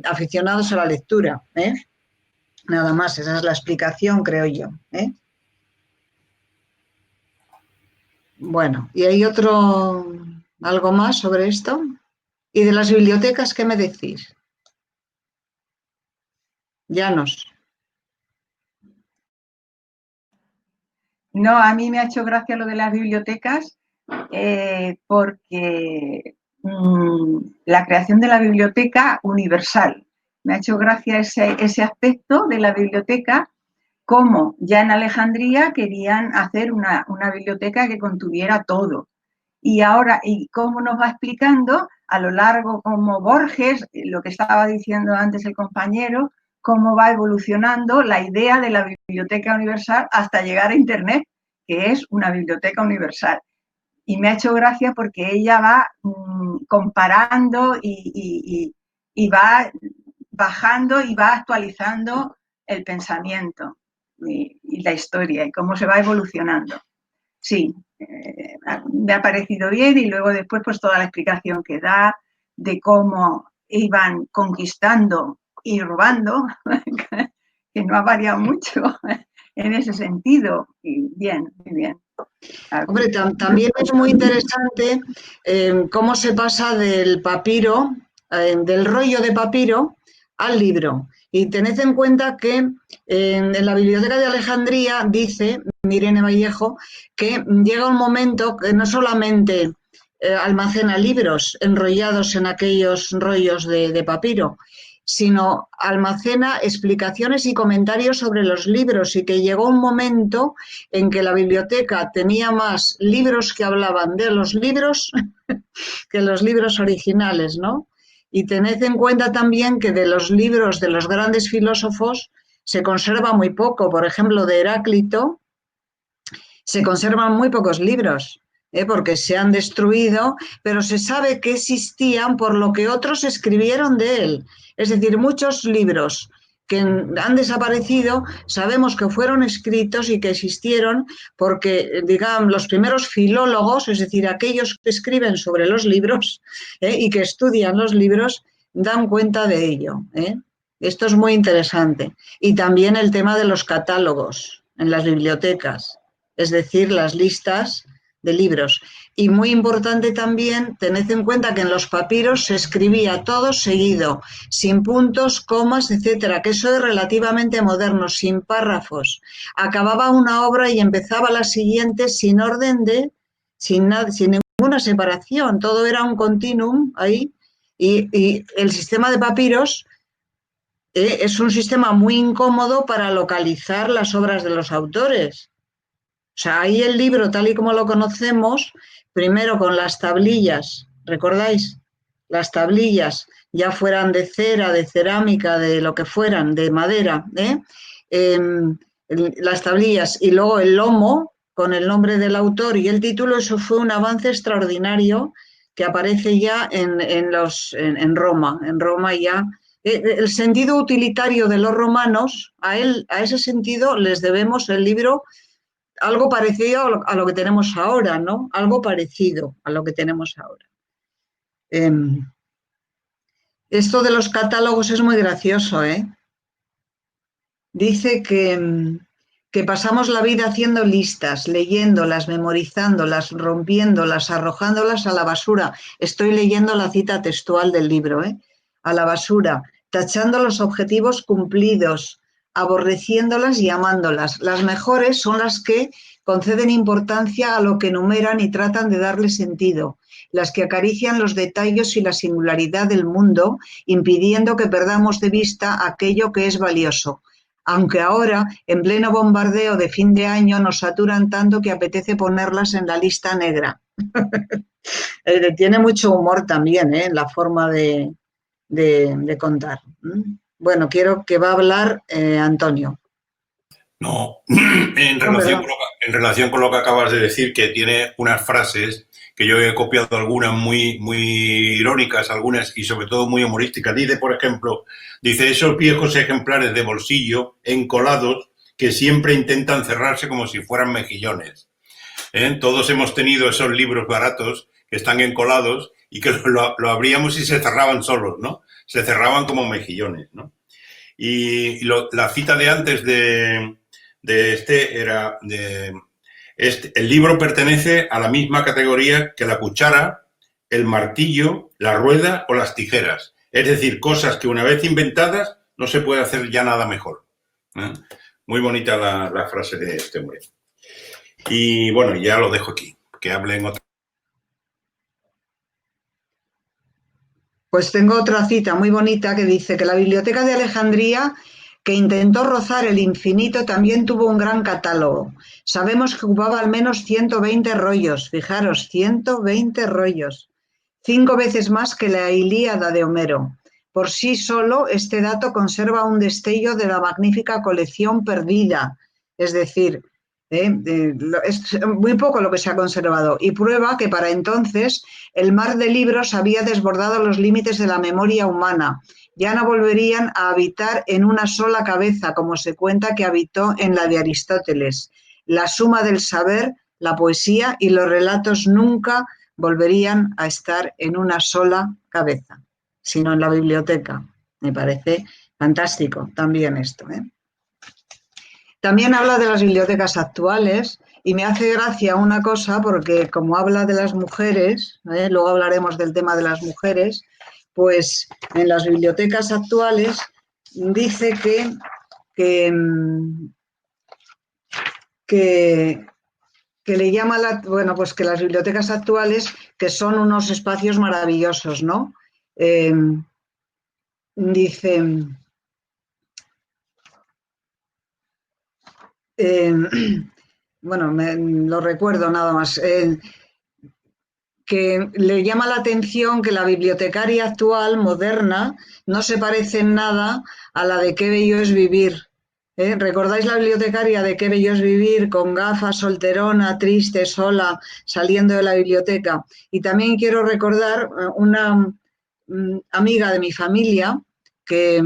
aficionados a la lectura, Nada más, esa es la explicación, creo yo. Bueno, ¿y hay algo más sobre esto? ¿Y de las bibliotecas qué me decís? Llanos. No, a mí me ha hecho gracia lo de las bibliotecas porque la creación de la biblioteca universal. Me ha hecho gracia ese aspecto de la biblioteca, como ya en Alejandría querían hacer una biblioteca que contuviera todo. Y ahora, y cómo nos va explicando, a lo largo, como Borges, lo que estaba diciendo antes el compañero, cómo va evolucionando la idea de la biblioteca universal hasta llegar a Internet, que es una biblioteca universal. Y me ha hecho gracia porque ella va comparando y va bajando y va actualizando el pensamiento y la historia y cómo se va evolucionando. Sí, me ha parecido bien y luego después pues toda la explicación que da de cómo iban conquistando y robando, que no ha variado mucho en ese sentido. Y bien, muy bien. Hombre, también es muy interesante cómo se pasa del papiro, del rollo de papiro al libro. Y tened en cuenta que en la Biblioteca de Alejandría dice Irene Vallejo que llega un momento que no solamente almacena libros enrollados en aquellos rollos de papiro, sino almacena explicaciones y comentarios sobre los libros, y que llegó un momento en que la biblioteca tenía más libros que hablaban de los libros que los libros originales, ¿no? Y tened en cuenta también que de los libros de los grandes filósofos se conserva muy poco. Por ejemplo, de Heráclito se conservan muy pocos libros, porque se han destruido, pero se sabe que existían por lo que otros escribieron de él. Es decir, muchos libros que han desaparecido, sabemos que fueron escritos y que existieron porque, digamos, los primeros filólogos, es decir, aquellos que escriben sobre los libros y que estudian los libros, dan cuenta de ello. Esto es muy interesante. Y también el tema de los catálogos en las bibliotecas, es decir, las listas de libros. Y muy importante también, tened en cuenta que en los papiros se escribía todo seguido, sin puntos, comas, etcétera, que eso es relativamente moderno, sin párrafos. Acababa una obra y empezaba la siguiente sin orden sin ninguna separación, todo era un continuum ahí. Y el sistema de papiros es un sistema muy incómodo para localizar las obras de los autores. O sea, ahí el libro, tal y como lo conocemos, primero con las tablillas, ¿recordáis? Las tablillas, ya fueran de cera, de cerámica, de lo que fueran, de madera, las tablillas y luego el lomo con el nombre del autor y el título, eso fue un avance extraordinario que aparece ya en Roma. En Roma ya el sentido utilitario de los romanos, a ese sentido les debemos el libro, algo parecido a lo que tenemos ahora, ¿no? Algo parecido a lo que tenemos ahora. Esto de los catálogos es muy gracioso, ¿eh? Dice que pasamos la vida haciendo listas, leyéndolas, memorizándolas, rompiéndolas, arrojándolas a la basura. Estoy leyendo la cita textual del libro, ¿eh? A la basura, tachando los objetivos cumplidos, aborreciéndolas y amándolas. Las mejores son las que conceden importancia a lo que enumeran y tratan de darle sentido, las que acarician los detalles y la singularidad del mundo, impidiendo que perdamos de vista aquello que es valioso. Aunque ahora, en pleno bombardeo de fin de año, nos saturan tanto que apetece ponerlas en la lista negra. Tiene mucho humor también, en la forma de contar. Bueno, quiero que va a hablar Antonio. No, en relación con lo que acabas de decir, que tiene unas frases que yo he copiado algunas muy irónicas, algunas y sobre todo muy humorísticas. Dice, por ejemplo, esos viejos ejemplares de bolsillo encolados que siempre intentan cerrarse como si fueran mejillones. Todos hemos tenido esos libros baratos que están encolados y que lo abríamos y se cerraban solos, ¿no? Se cerraban como mejillones, ¿no? Y la cita de antes el libro pertenece a la misma categoría que la cuchara, el martillo, la rueda o las tijeras. Es decir, cosas que una vez inventadas no se puede hacer ya nada mejor. Muy bonita la frase de este hombre. Y bueno, ya lo dejo aquí, que hablen otra. Pues tengo otra cita muy bonita que dice que la Biblioteca de Alejandría, que intentó rozar el infinito, también tuvo un gran catálogo. Sabemos que ocupaba al menos 120 rollos, fijaros, 120 rollos. 5 veces más que la Ilíada de Homero. Por sí solo, este dato conserva un destello de la magnífica colección perdida, es decir, es muy poco lo que se ha conservado, y prueba que para entonces el mar de libros había desbordado los límites de la memoria humana. Ya no volverían a habitar en una sola cabeza, como se cuenta que habitó en la de Aristóteles. La suma del saber, la poesía y los relatos nunca volverían a estar en una sola cabeza, sino en la biblioteca. Me parece fantástico también esto, ¿eh? También habla de las bibliotecas actuales y me hace gracia una cosa porque como habla de las mujeres, luego hablaremos del tema de las mujeres, pues en las bibliotecas actuales dice que le llama bueno, pues que las bibliotecas actuales que son unos espacios maravillosos, ¿no? Dice, bueno, lo recuerdo nada más, que le llama la atención que la bibliotecaria actual, moderna, no se parece en nada a la de Qué bello es vivir. ¿Recordáis la bibliotecaria de Qué bello es vivir, con gafas, solterona, triste, sola, saliendo de la biblioteca? Y también quiero recordar una amiga de mi familia que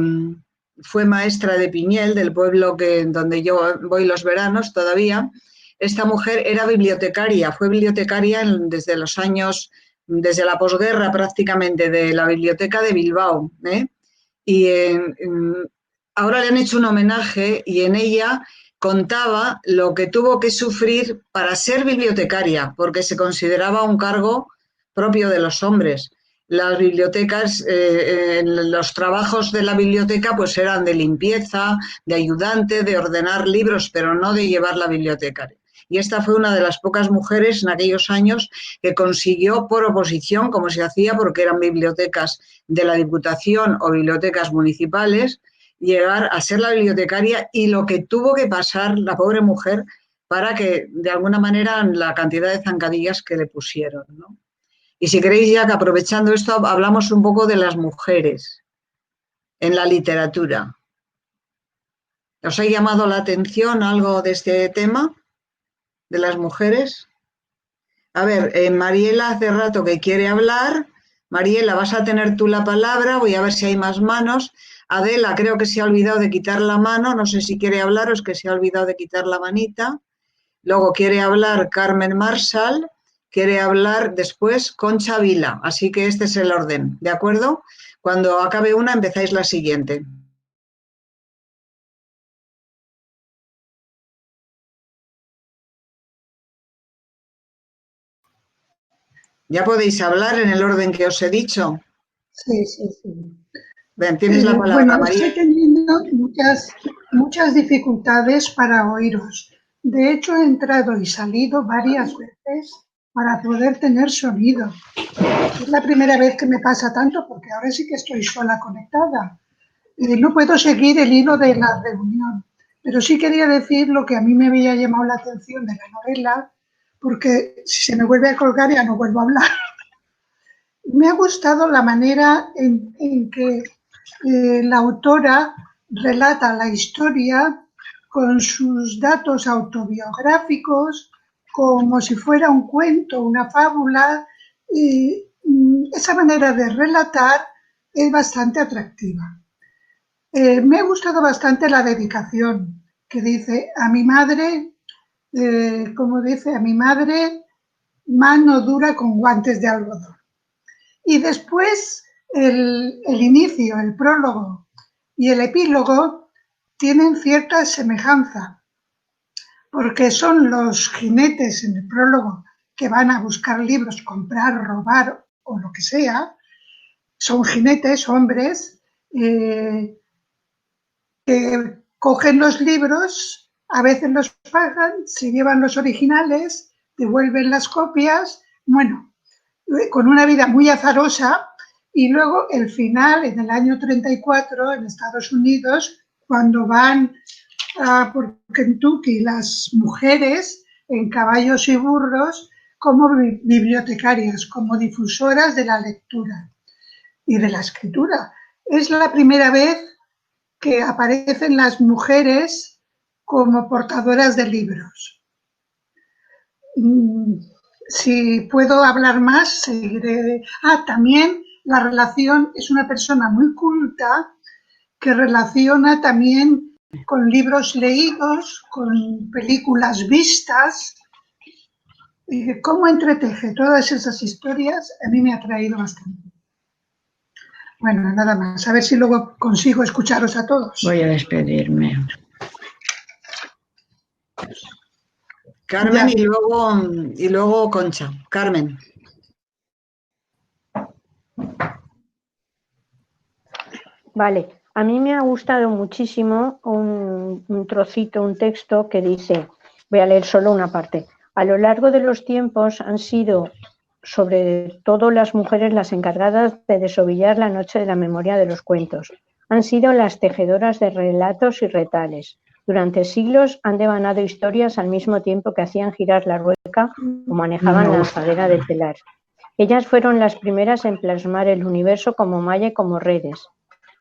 fue maestra de Piñel, del pueblo donde yo voy los veranos todavía. Esta mujer era bibliotecaria, fue bibliotecaria desde los años, desde la posguerra prácticamente, de la biblioteca de Bilbao, ¿eh? Y ahora le han hecho un homenaje y en ella contaba lo que tuvo que sufrir para ser bibliotecaria, porque se consideraba un cargo propio de los hombres. Las bibliotecas, los trabajos de la biblioteca pues eran de limpieza, de ayudante, de ordenar libros, pero no de llevar la bibliotecaria. Y esta fue una de las pocas mujeres en aquellos años que consiguió por oposición, como se hacía porque eran bibliotecas de la Diputación o bibliotecas municipales, llegar a ser la bibliotecaria y lo que tuvo que pasar la pobre mujer para que, de alguna manera, la cantidad de zancadillas que le pusieron, ¿no? Y si queréis, ya que aprovechando esto, hablamos un poco de las mujeres en la literatura. ¿Os ha llamado la atención algo de este tema? ¿De las mujeres? A ver, Mariela hace rato que quiere hablar. Mariela, vas a tener tú la palabra. Voy a ver si hay más manos. Adela, creo que se ha olvidado de quitar la mano. No sé si quiere hablar o es que se ha olvidado de quitar la manita. Luego quiere hablar Carmen Marsal. Quiere hablar después Concha Vila. Así que este es el orden, ¿de acuerdo? Cuando acabe una, empezáis la siguiente. ¿Ya podéis hablar en el orden que os he dicho? Sí, sí, sí. Ven, tienes la palabra, bueno, María. estoy teniendo muchas dificultades para oíros. De hecho, he entrado y salido varias veces para poder tener sonido. Es la primera vez que me pasa tanto porque ahora sí que estoy sola conectada. No puedo seguir el hilo de la reunión, pero sí quería decir lo que a mí me había llamado la atención de la novela, porque si se me vuelve a colgar ya no vuelvo a hablar. Me ha gustado la manera en que la autora relata la historia con sus datos autobiográficos, como si fuera un cuento, una fábula. Y esa manera de relatar es bastante atractiva. Me ha gustado bastante la dedicación, que dice, a mi madre, como dice, a mi madre, mano dura con guantes de algodón. Y después el inicio, el prólogo y el epílogo tienen cierta semejanza, porque son los jinetes en el prólogo que van a buscar libros, comprar, robar o lo que sea. Son jinetes, hombres, que cogen los libros, a veces los pagan, se llevan los originales, devuelven las copias, bueno, con una vida muy azarosa. Y luego el final, en el año 34, en Estados Unidos, cuando van por Kentucky las mujeres en caballos y burros como bibliotecarias, como difusoras de la lectura y de la escritura. Es la primera vez que aparecen las mujeres como portadoras de libros. Si puedo hablar más, seguiré. También la relación, es una persona muy culta que relaciona también con libros leídos, con películas vistas. Cómo entreteje todas esas historias a mí me ha atraído bastante. Bueno, nada más. A ver si luego consigo escucharos a todos. Voy a despedirme. Carmen y luego Concha. Carmen. Vale, a mí me ha gustado muchísimo un trocito, un texto que dice, voy a leer solo una parte. A lo largo de los tiempos han sido sobre todo las mujeres las encargadas de desovillar la noche de la memoria de los cuentos. Han sido las tejedoras de relatos y retales. Durante siglos han devanado historias al mismo tiempo que hacían girar la rueca o manejaban la lanzadera del telar. Ellas fueron las primeras en plasmar el universo como malla y como redes.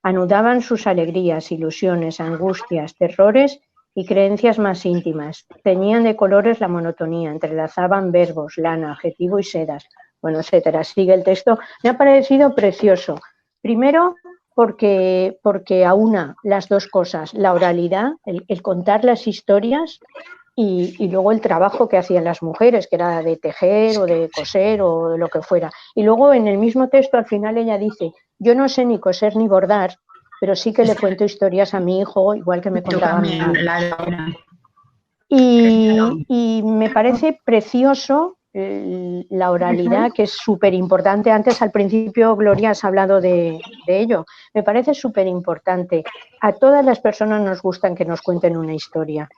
Anudaban sus alegrías, ilusiones, angustias, terrores y creencias más íntimas. Teñían de colores la monotonía, entrelazaban verbos, lana, adjetivo y sedas, bueno, etcétera. Sigue el texto. Me ha parecido precioso. Primero, porque aúna las dos cosas, la oralidad, el contar las historias y luego el trabajo que hacían las mujeres, que era de tejer o de coser o de lo que fuera. Y luego en el mismo texto al final ella dice, yo no sé ni coser ni bordar, pero sí que le cuento historias a mi hijo, igual que me contaba a mí. Y me parece precioso la oralidad, que es súper importante. Antes, al principio, Gloria, has hablado de ello. Me parece súper importante. A todas las personas nos gustan que nos cuenten una historia.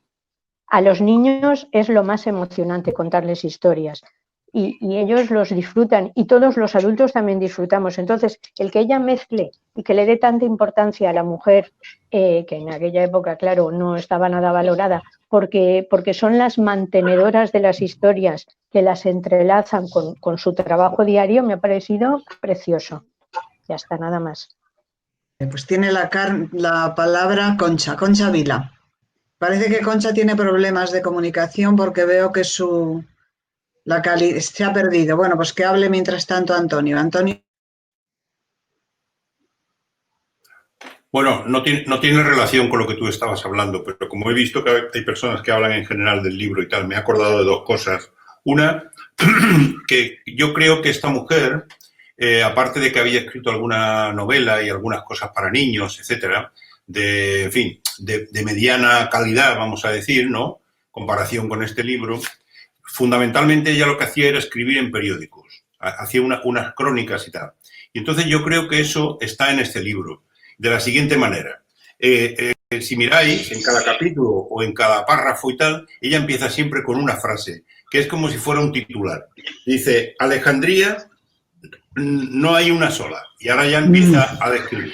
A los niños es lo más emocionante contarles historias. Y ellos los disfrutan y todos los adultos también disfrutamos. Entonces, el que ella mezcle y que le dé tanta importancia a la mujer, que en aquella época, claro, no estaba nada valorada, porque son las mantenedoras de las historias que las entrelazan con su trabajo diario, me ha parecido precioso. Ya está, nada más. Pues tiene la palabra Concha Vila. Parece que Concha tiene problemas de comunicación porque veo que la calidad se ha perdido. Bueno, pues que hable mientras tanto Antonio. Antonio. Bueno, no tiene relación con lo que tú estabas hablando, pero como he visto que hay personas que hablan en general del libro y tal, me he acordado de dos cosas. Una, que yo creo que esta mujer, aparte de que había escrito alguna novela y algunas cosas para niños, etcétera, en fin, de mediana calidad, vamos a decir, ¿no? Comparación con este libro, fundamentalmente ella lo que hacía era escribir en periódicos, hacía unas crónicas y tal. Y entonces yo creo que eso está en este libro, de la siguiente manera. Si miráis, en cada capítulo o en cada párrafo y tal, ella empieza siempre con una frase, que es como si fuera un titular. Dice, Alejandría no hay una sola, y ahora ya empieza a describir.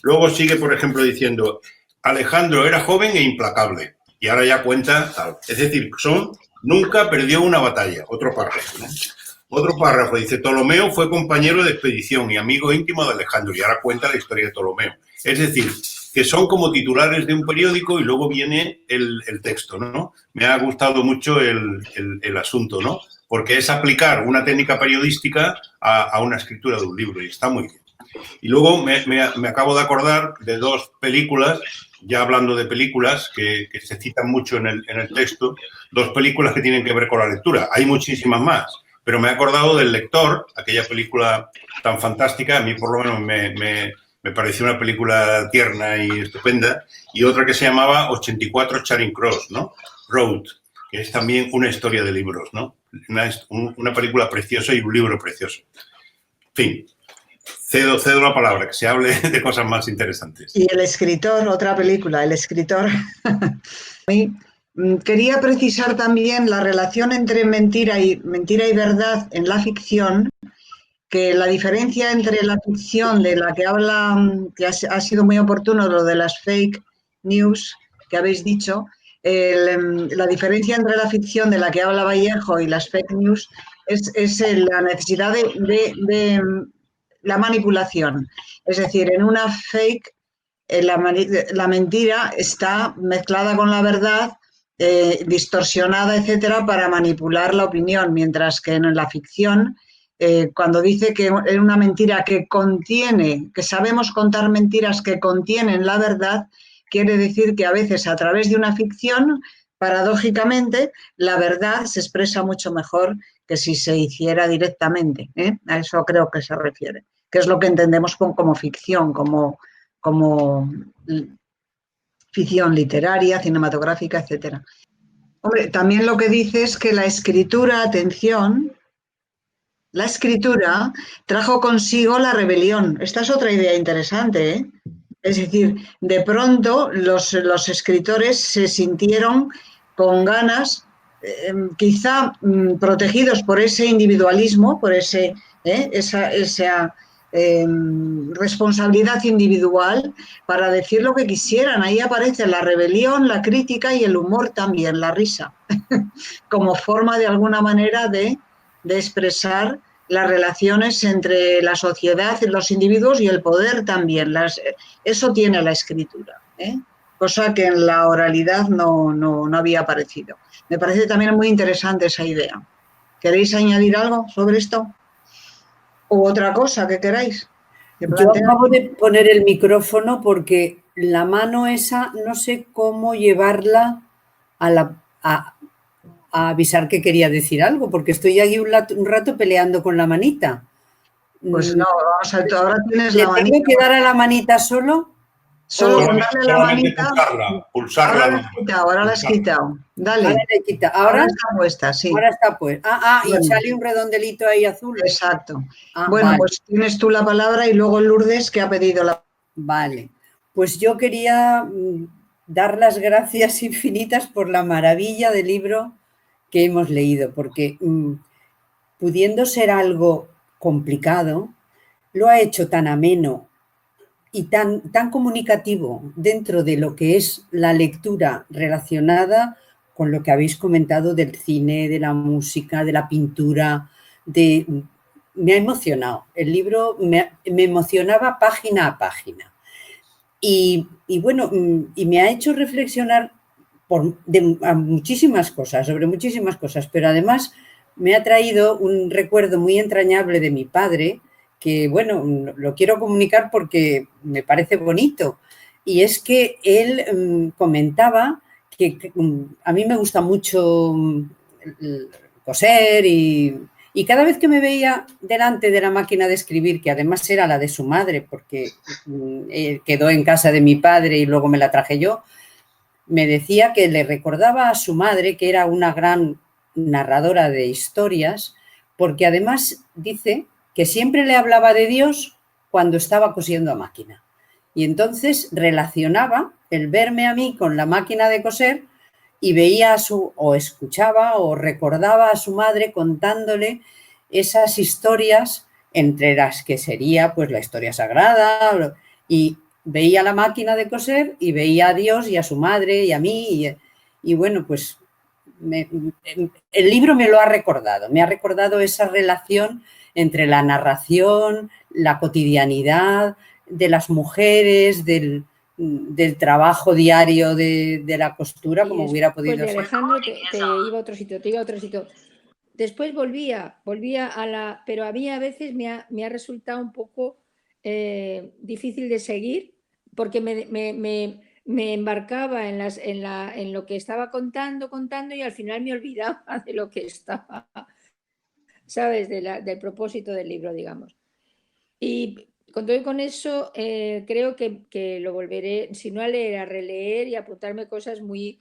Luego sigue, por ejemplo, diciendo, Alejandro era joven e implacable, y ahora ya cuenta tal. Es decir, nunca perdió una batalla. Otro párrafo, ¿no? Otro párrafo dice, Ptolomeo fue compañero de expedición y amigo íntimo de Alejandro, y ahora cuenta la historia de Ptolomeo. Es decir, que son como titulares de un periódico y luego viene el texto, ¿no? Me ha gustado mucho el asunto, ¿no? Porque es aplicar una técnica periodística a una escritura de un libro, y está muy bien. Y luego me acabo de acordar de dos películas, ya hablando de películas que se citan mucho en el texto, dos películas que tienen que ver con la lectura. Hay muchísimas más, pero me he acordado del Lector, aquella película tan fantástica, a mí por lo menos me pareció una película tierna y estupenda, y otra que se llamaba 84 Charing Cross, ¿no? Road, que es también una historia de libros, ¿no? Una película preciosa y un libro precioso. En fin. Cedo la palabra, que se hable de cosas más interesantes. Y El escritor, otra película, El escritor. Quería precisar también la relación entre mentira y verdad en la ficción, que la diferencia entre la ficción de la que habla, que ha sido muy oportuno lo de las fake news que habéis dicho, la diferencia entre la ficción de la que habla Vallejo y las fake news es la necesidad de la manipulación. Es decir, en una fake la mentira está mezclada con la verdad, distorsionada, etcétera, para manipular la opinión, mientras que en la ficción, cuando dice que es una mentira que contiene, que sabemos contar mentiras que contienen la verdad, quiere decir que a veces a través de una ficción, paradójicamente, la verdad se expresa mucho mejor que si se hiciera directamente. A eso creo que se refiere, que es lo que entendemos como ficción, como ficción literaria, cinematográfica, etcétera. Hombre, también lo que dice es que la escritura, atención, la escritura trajo consigo la rebelión. Esta es otra idea interesante, ¿eh? Es decir, de pronto los escritores se sintieron con ganas, quizá protegidos por ese individualismo, por esa responsabilidad individual para decir lo que quisieran. Ahí aparece la rebelión, la crítica y el humor también, la risa, como forma de alguna manera de expresar las relaciones entre la sociedad, los individuos y el poder también. Eso tiene la escritura, cosa que en la oralidad no había aparecido. Me parece también muy interesante esa idea. ¿Queréis añadir algo sobre esto? ¿U otra cosa que queráis? Yo acabo de poner el micrófono porque la mano esa no sé cómo llevarla a avisar que quería decir algo, porque estoy aquí un rato peleando con la manita. Pues no, vamos a ver, ahora tienes ¿Le la manita. tengo que dar a la manita solo? Solo con darle la manita. Pulsarla. Ahora la has quitado. Dale. Ahora la he quitado. Ahora está puesta, sí. Ahora está puesta. Bueno. Y sale un redondelito ahí azul. Exacto. Bueno, vale. Pues tienes tú la palabra y luego Lourdes, que ha pedido la. Vale. Pues yo quería dar las gracias infinitas por la maravilla del libro que hemos leído, porque pudiendo ser algo complicado, lo ha hecho tan ameno y tan comunicativo dentro de lo que es la lectura relacionada con lo que habéis comentado del cine, de la música, de la pintura, me ha emocionado. El libro me emocionaba página a página. Y bueno, y me ha hecho reflexionar a muchísimas cosas, sobre muchísimas cosas, pero además me ha traído un recuerdo muy entrañable de mi padre, que, bueno, lo quiero comunicar porque me parece bonito. Y es que él comentaba que a mí me gusta mucho coser y cada vez que me veía delante de la máquina de escribir, que además era la de su madre, porque quedó en casa de mi padre y luego me la traje yo, me decía que le recordaba a su madre que era una gran narradora de historias, porque además dice que siempre le hablaba de Dios cuando estaba cosiendo a máquina. Y entonces relacionaba el verme a mí con la máquina de coser y veía o escuchaba o recordaba a su madre contándole esas historias, entre las que sería pues la historia sagrada, y veía la máquina de coser y veía a Dios y a su madre y a mí y bueno, pues el libro me lo ha recordado, me ha recordado esa relación entre la narración, la cotidianidad de las mujeres, del trabajo diario de la costura, como hubiera podido ser. Alejandro, te iba a otro sitio, Después volvía a la... Pero a mí a veces me ha resultado un poco difícil de seguir porque me embarcaba en lo que estaba contando y al final me olvidaba de lo que estaba, ¿sabes? Del propósito del libro, digamos. Y con todo y con eso, creo que lo volveré, si no a leer, a releer y a apuntarme cosas muy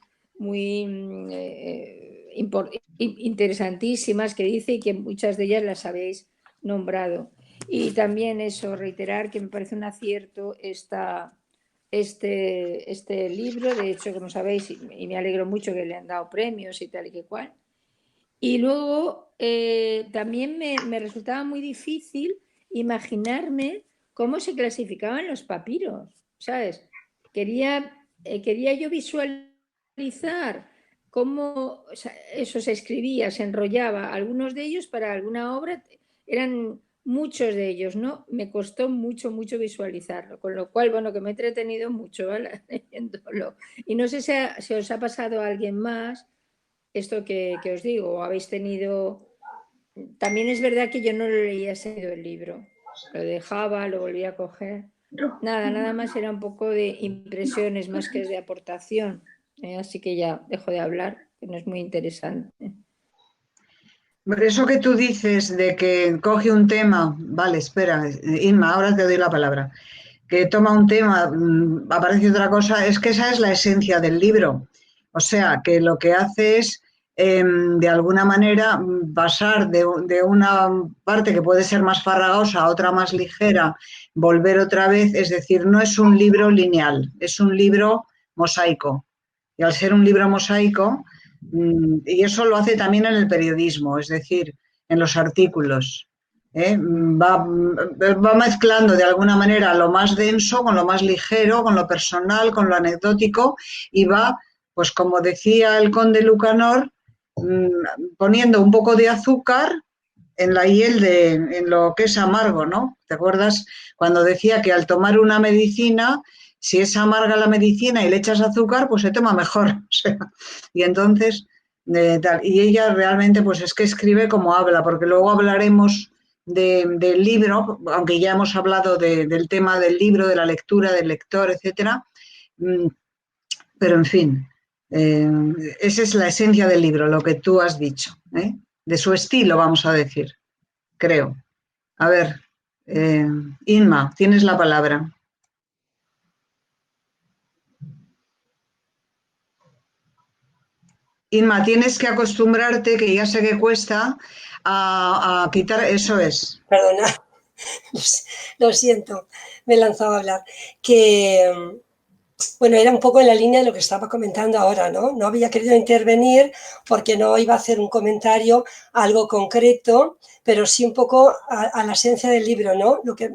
interesantísimas que dice y que muchas de ellas las habéis nombrado. Y también eso, reiterar que me parece un acierto este libro, de hecho, como sabéis, y me alegro mucho que le han dado premios y tal y que cual. Y luego también me resultaba muy difícil imaginarme cómo se clasificaban los papiros, ¿sabes? Quería yo visualizar visualizar cómo eso se escribía, se enrollaba, algunos de ellos para alguna obra, eran muchos de ellos, ¿no? Me costó mucho visualizarlo, con lo cual, bueno, que me he entretenido mucho, ¿vale? Leyéndolo. Y no sé si os ha pasado a alguien más esto que os digo, o habéis tenido... También es verdad que yo no lo leía seguido el libro, lo dejaba, lo volvía a coger. Nada más era un poco de impresiones más que de aportación. Así que ya dejo de hablar, que no es muy interesante. Eso que tú dices de que coge un tema, vale, espera, Inma, ahora te doy la palabra, que toma un tema, aparece otra cosa, es que esa es la esencia del libro. O sea, que lo que hace es, de alguna manera, pasar de una parte que puede ser más farragosa a otra más ligera, volver otra vez, es decir, no es un libro lineal, es un libro mosaico. Y al ser un libro mosaico, y eso lo hace también en el periodismo, es decir, en los artículos. Va mezclando de alguna manera lo más denso con lo más ligero, con lo personal, con lo anecdótico, y va, pues como decía el conde Lucanor, poniendo un poco de azúcar en la hiel en lo que es amargo, ¿no? ¿Te acuerdas cuando decía que al tomar una medicina, si es amarga la medicina y le echas azúcar, pues se toma mejor? O sea, y entonces, y ella realmente pues es que escribe como habla, porque luego hablaremos del libro, aunque ya hemos hablado del tema del libro, de la lectura, del lector, etcétera, pero en fin, esa es la esencia del libro, lo que tú has dicho, de su estilo, vamos a decir, creo. A ver, Inma, tienes la palabra. Inma, tienes que acostumbrarte, que ya sé que cuesta, a quitar, eso es. Perdona, lo siento, me he lanzado a hablar. Que, bueno, era un poco en la línea de lo que estaba comentando ahora, ¿no? No había querido intervenir porque no iba a hacer un comentario a algo concreto, pero sí un poco a la esencia del libro, ¿no? Lo que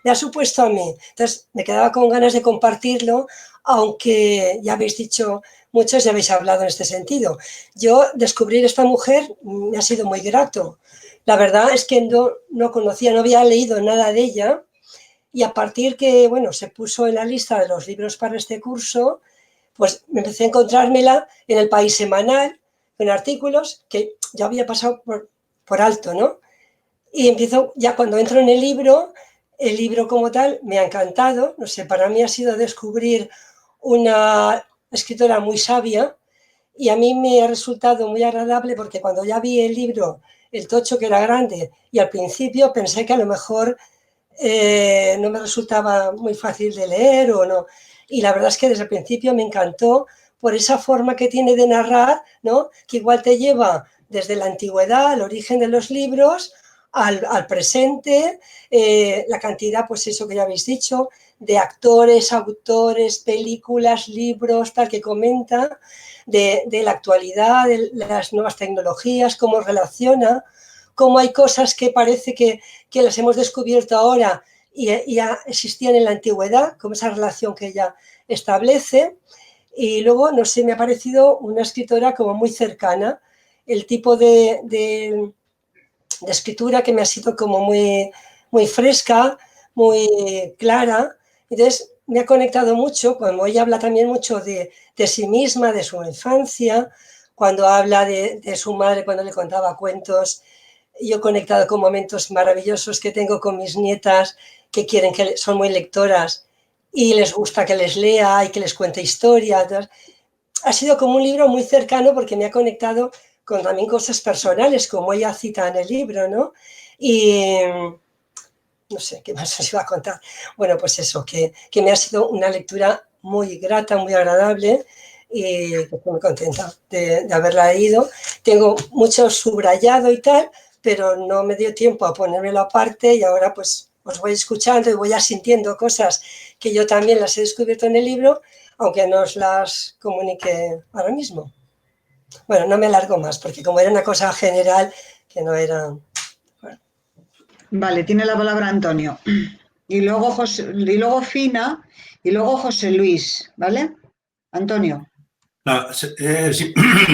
me ha supuesto a mí. Entonces, me quedaba con ganas de compartirlo, aunque ya habéis dicho, muchos ya habéis hablado en este sentido. Yo descubrir esta mujer me ha sido muy grato. La verdad es que no conocía, no había leído nada de ella, y a partir que, bueno, se puso en la lista de los libros para este curso, pues me empecé a encontrármela en El País Semanal, en artículos que ya había pasado por alto, ¿no? Y empiezo, ya cuando entro en el libro como tal me ha encantado, no sé, para mí ha sido descubrir una escritora muy sabia, y a mí me ha resultado muy agradable porque cuando ya vi el libro, el tocho que era grande, y al principio pensé que a lo mejor no me resultaba muy fácil de leer o no, y la verdad es que desde el principio me encantó por esa forma que tiene de narrar, ¿no? Que igual te lleva desde la antigüedad, al origen de los libros, al presente, la cantidad, pues eso que ya habéis dicho, de actores, autores, películas, libros, tal, que comenta, de la actualidad, de las nuevas tecnologías, cómo relaciona, cómo hay cosas que parece que las hemos descubierto ahora y ya existían en la antigüedad, como esa relación que ella establece. Y luego, no sé, me ha parecido una escritora como muy cercana, el tipo de escritura que me ha sido como muy, muy fresca, muy clara. Entonces, me ha conectado mucho, cuando ella habla también mucho de sí misma, de su infancia, cuando habla de su madre, cuando le contaba cuentos. Yo he conectado con momentos maravillosos que tengo con mis nietas, que quieren, que son muy lectoras y les gusta que les lea y que les cuente historias. Entonces, ha sido como un libro muy cercano porque me ha conectado con también cosas personales, como ella cita en el libro, ¿no? Y no sé, ¿qué más os iba a contar? Bueno, pues eso, que me ha sido una lectura muy grata, muy agradable, y estoy muy contenta de haberla leído. Tengo mucho subrayado y tal, pero no me dio tiempo a ponérmelo aparte, y ahora pues os voy escuchando y voy sintiendo cosas que yo también las he descubierto en el libro, aunque no os las comunique ahora mismo. Bueno, no me alargo más, porque como era una cosa general, que no era... Bueno. Vale, tiene la palabra Antonio. Y luego Fina, y luego José Luis, ¿vale? Antonio. No,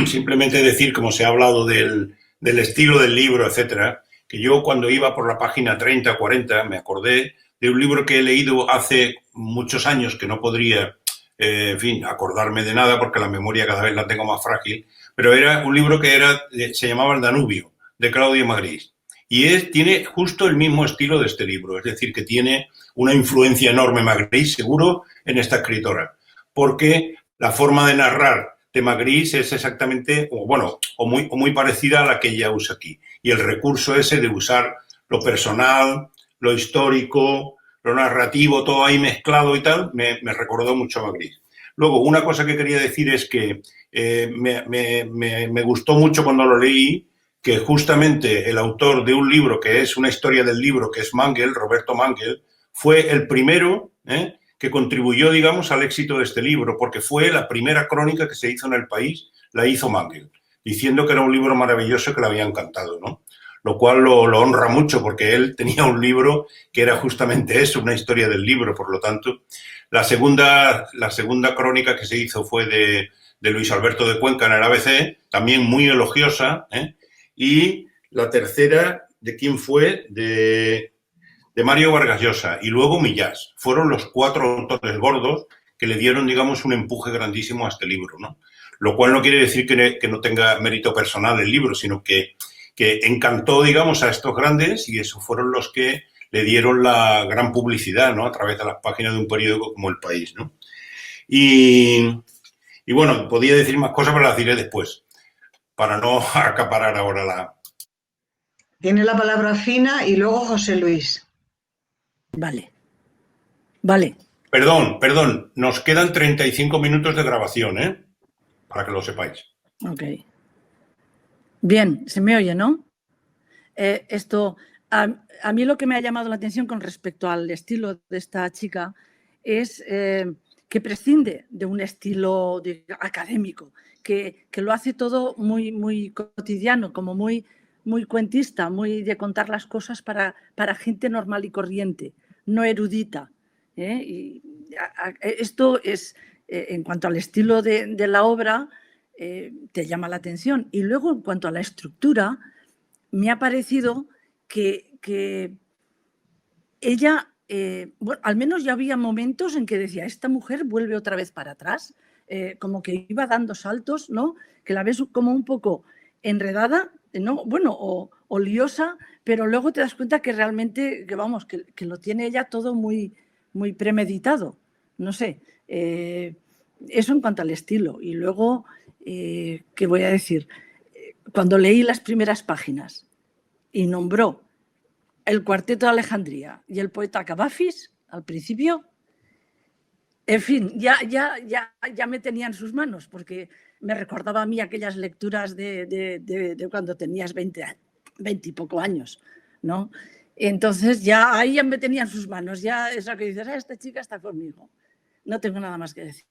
simplemente decir, como se ha hablado del estilo del libro, etcétera, que yo cuando iba por la página 30 o 40 me acordé de un libro que he leído hace muchos años que no podría, en fin, acordarme de nada porque la memoria cada vez la tengo más frágil, pero era un libro que se llamaba El Danubio, de Claudio Magris. Y tiene justo el mismo estilo de este libro, es decir, que tiene una influencia enorme Magris, seguro, en esta escritora, porque la forma de narrar de Magris es exactamente, o muy parecida a la que ella usa aquí. Y el recurso ese de usar lo personal, lo histórico, lo narrativo, todo ahí mezclado y tal, me recordó mucho a Magris. Luego, una cosa que quería decir es que me gustó mucho cuando lo leí, que justamente el autor de un libro que es una historia del libro, que es Mangel, Roberto Mangel, fue el primero que contribuyó, digamos, al éxito de este libro, porque fue la primera crónica que se hizo en el país, la hizo Mangel, diciendo que era un libro maravilloso que le había encantado, ¿no? Lo cual lo honra mucho, porque él tenía un libro que era justamente eso, una historia del libro, por lo tanto. La segunda crónica que se hizo fue de Luis Alberto de Cuenca en el ABC, también muy elogiosa, y la tercera, ¿de quién fue? De Mario Vargas Llosa y luego Millás. Fueron los 4 autores gordos que le dieron, digamos, un empuje grandísimo a este libro, ¿no? Lo cual no quiere decir que no tenga mérito personal el libro, sino que encantó, digamos, a estos grandes y esos fueron los que le dieron la gran publicidad, ¿no? A través de las páginas de un periódico como El País, ¿no? Y bueno, podía decir más cosas, pero las diré después, para no acaparar ahora la... Tiene la palabra Fina y luego José Luis. Vale. Perdón, nos quedan 35 minutos de grabación, para que lo sepáis. Ok. Bien, se me oye, ¿no? A mí lo que me ha llamado la atención con respecto al estilo de esta chica es que prescinde de un estilo académico, que lo hace todo muy, muy cotidiano, como muy cuentista, muy de contar las cosas para gente normal y corriente, no erudita. Y esto es, en cuanto al estilo de la obra, te llama la atención. Y luego, en cuanto a la estructura, me ha parecido que ella, al menos ya había momentos en que decía, esta mujer vuelve otra vez para atrás, como que iba dando saltos, ¿no? Que la ves como un poco enredada, ¿no? Bueno, o liosa, pero luego te das cuenta que realmente, que lo tiene ella todo muy, muy premeditado. No sé, eso en cuanto al estilo. Y luego, ¿qué voy a decir? Cuando leí las primeras páginas y nombró el Cuarteto de Alejandría y el poeta Cavafis al principio, en fin, ya me tenía en sus manos, porque me recordaba a mí aquellas lecturas de cuando tenías 20 y poco años, ¿no? Entonces ahí ya me tenía en sus manos, ya eso que dices, esta chica está conmigo. No tengo nada más que decir.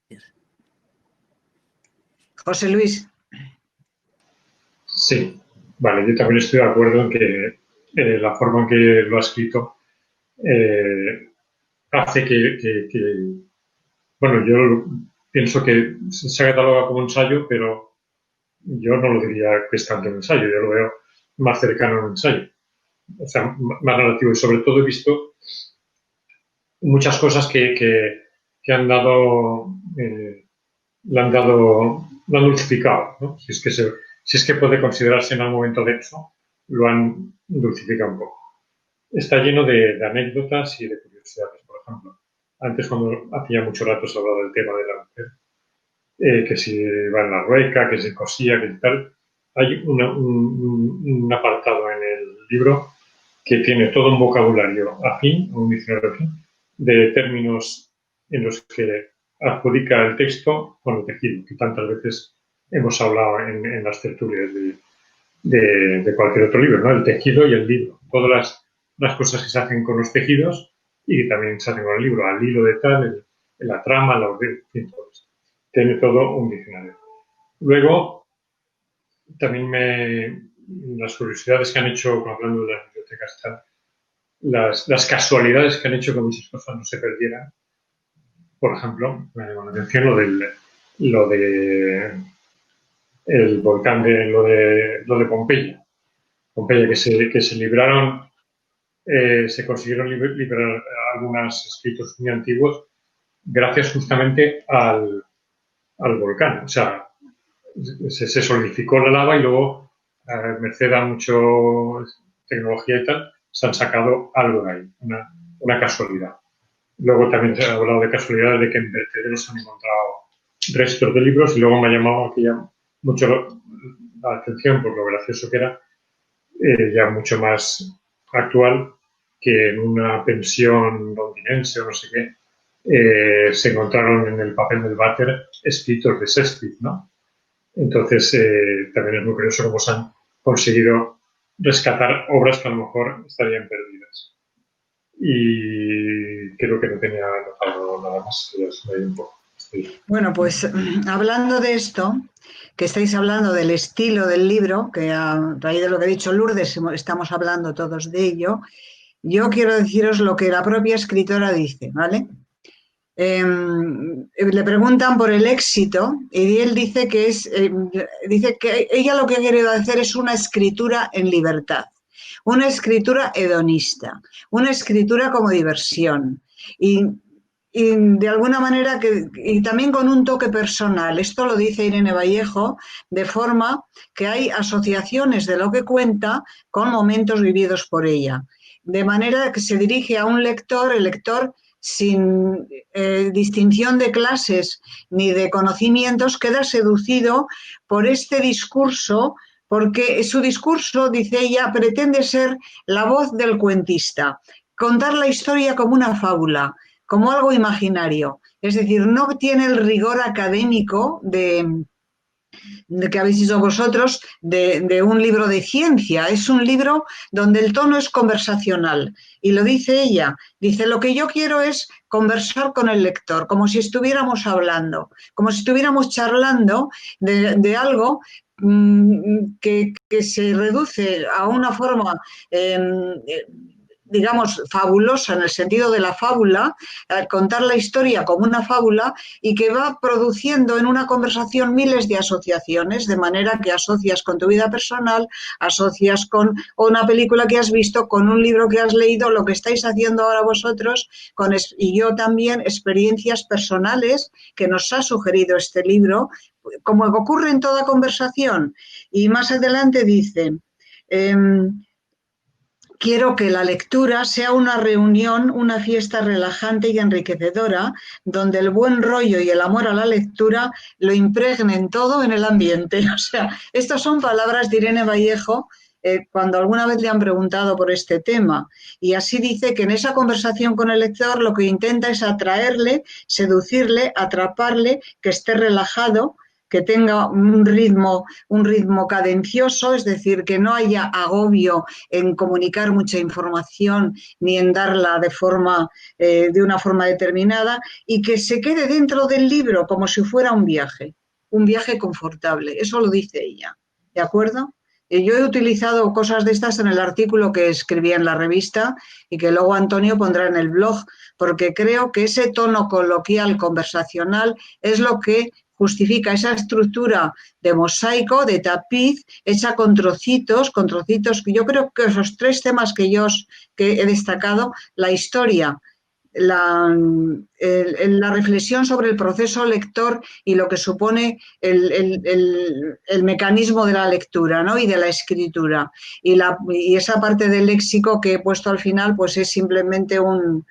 José Luis. Sí, vale, yo también estoy de acuerdo en que la forma en que lo ha escrito hace bueno, yo pienso que se cataloga como ensayo, pero yo no lo diría que es tanto un ensayo, yo lo veo más cercano a un ensayo, o sea, más narrativo, y sobre todo he visto muchas cosas que han dado, lo han dulcificado, ¿no? Si es que puede considerarse en algún momento denso, lo han dulcificado un poco. Está lleno de anécdotas y de curiosidades, por ejemplo. Antes, cuando hacía mucho rato se hablaba del tema de la mujer, que si va en la rueca, que si cosía, que tal. Hay un apartado en el libro que tiene todo un vocabulario afín, un diccionario afín, de términos en los que adjudica el texto con el tejido, que tantas veces hemos hablado en las tertulias de cualquier otro libro, ¿no? El tejido y el libro. Todas las cosas que se hacen con los tejidos y que también se hacen con el libro, al hilo de tal, la trama, la orden, tiene todo un diccionario. Luego, también las curiosidades que han hecho, hablando de las bibliotecas, las casualidades que han hecho que muchas cosas no se perdieran. Por ejemplo, me llama la atención lo lo de el volcán lo de Pompeya. Pompeya, que se libraron, se consiguieron liberar algunos escritos muy antiguos gracias justamente al volcán. O sea, se solidificó la lava y luego, merced a mucho tecnología y tal, se han sacado algo de ahí, una casualidad. Luego también se ha hablado de casualidades de que en vertederos han encontrado restos de libros y luego me ha llamado aquí mucho la atención por lo gracioso que era, ya mucho más actual, que en una pensión londinense o no sé qué, se encontraron en el papel del váter escritos de Shakespeare, ¿no? Entonces, también es muy curioso cómo se han conseguido rescatar obras que a lo mejor estarían perdidas. Y creo que no tenía notado nada más, ya se me ha ido un poco. Sí. Bueno, pues hablando de esto, que estáis hablando del estilo del libro, que a raíz de lo que ha dicho Lourdes estamos hablando todos de ello, yo quiero deciros lo que la propia escritora dice, ¿vale? Le preguntan por el éxito y él dice dice que ella lo que ha querido hacer es una escritura en libertad, una escritura hedonista, una escritura como diversión y de alguna manera y también con un toque personal. Esto lo dice Irene Vallejo, de forma que hay asociaciones de lo que cuenta con momentos vividos por ella, de manera que se dirige a un lector, el lector sin distinción de clases ni de conocimientos, queda seducido por este discurso, porque su discurso, dice ella, pretende ser la voz del cuentista, contar la historia como una fábula, como algo imaginario. Es decir, no tiene el rigor académico de que habéis dicho vosotros, de un libro de ciencia. Es un libro donde el tono es conversacional. Y lo dice ella. Dice, lo que yo quiero es conversar con el lector, como si estuviéramos hablando, como si estuviéramos charlando de algo que se reduce a una forma digamos, fabulosa en el sentido de la fábula, contar la historia como una fábula y que va produciendo en una conversación miles de asociaciones, de manera que asocias con tu vida personal, asocias con una película que has visto, con un libro que has leído, lo que estáis haciendo ahora vosotros, y yo también, experiencias personales que nos ha sugerido este libro, como ocurre en toda conversación. Y más adelante dice... quiero que la lectura sea una reunión, una fiesta relajante y enriquecedora, donde el buen rollo y el amor a la lectura lo impregnen todo en el ambiente. O sea, estas son palabras de Irene Vallejo cuando alguna vez le han preguntado por este tema. Y así dice que en esa conversación con el lector lo que intenta es atraerle, seducirle, atraparle, que esté relajado, que tenga un ritmo cadencioso, es decir, que no haya agobio en comunicar mucha información ni en darla de una forma determinada, y que se quede dentro del libro como si fuera un viaje confortable. Eso lo dice ella, ¿de acuerdo? Yo he utilizado cosas de estas en el artículo que escribí en la revista y que luego Antonio pondrá en el blog, porque creo que ese tono coloquial, conversacional, es lo que justifica esa estructura de mosaico, de tapiz, hecha con trocitos. Yo creo que esos tres temas que he destacado, la historia, la reflexión sobre el proceso lector y lo que supone el mecanismo de la lectura, ¿no? Y de la escritura. Y esa parte del léxico que he puesto al final, pues es simplemente un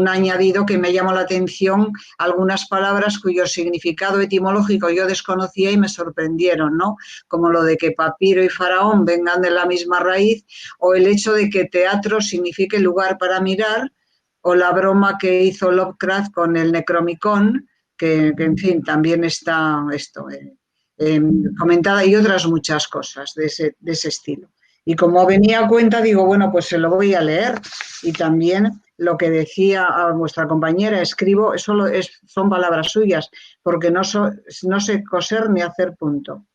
añadido que me llamó la atención, algunas palabras cuyo significado etimológico yo desconocía y me sorprendieron, ¿no? Como lo de que papiro y faraón vengan de la misma raíz, o el hecho de que teatro signifique lugar para mirar, o la broma que hizo Lovecraft con el Necromicon, que en fin, también está comentada, y otras muchas cosas de ese estilo. Y como venía a cuenta, digo, bueno, pues se lo voy a leer. Y también lo que decía a vuestra compañera, escribo, son palabras suyas, porque no sé coser ni hacer punto.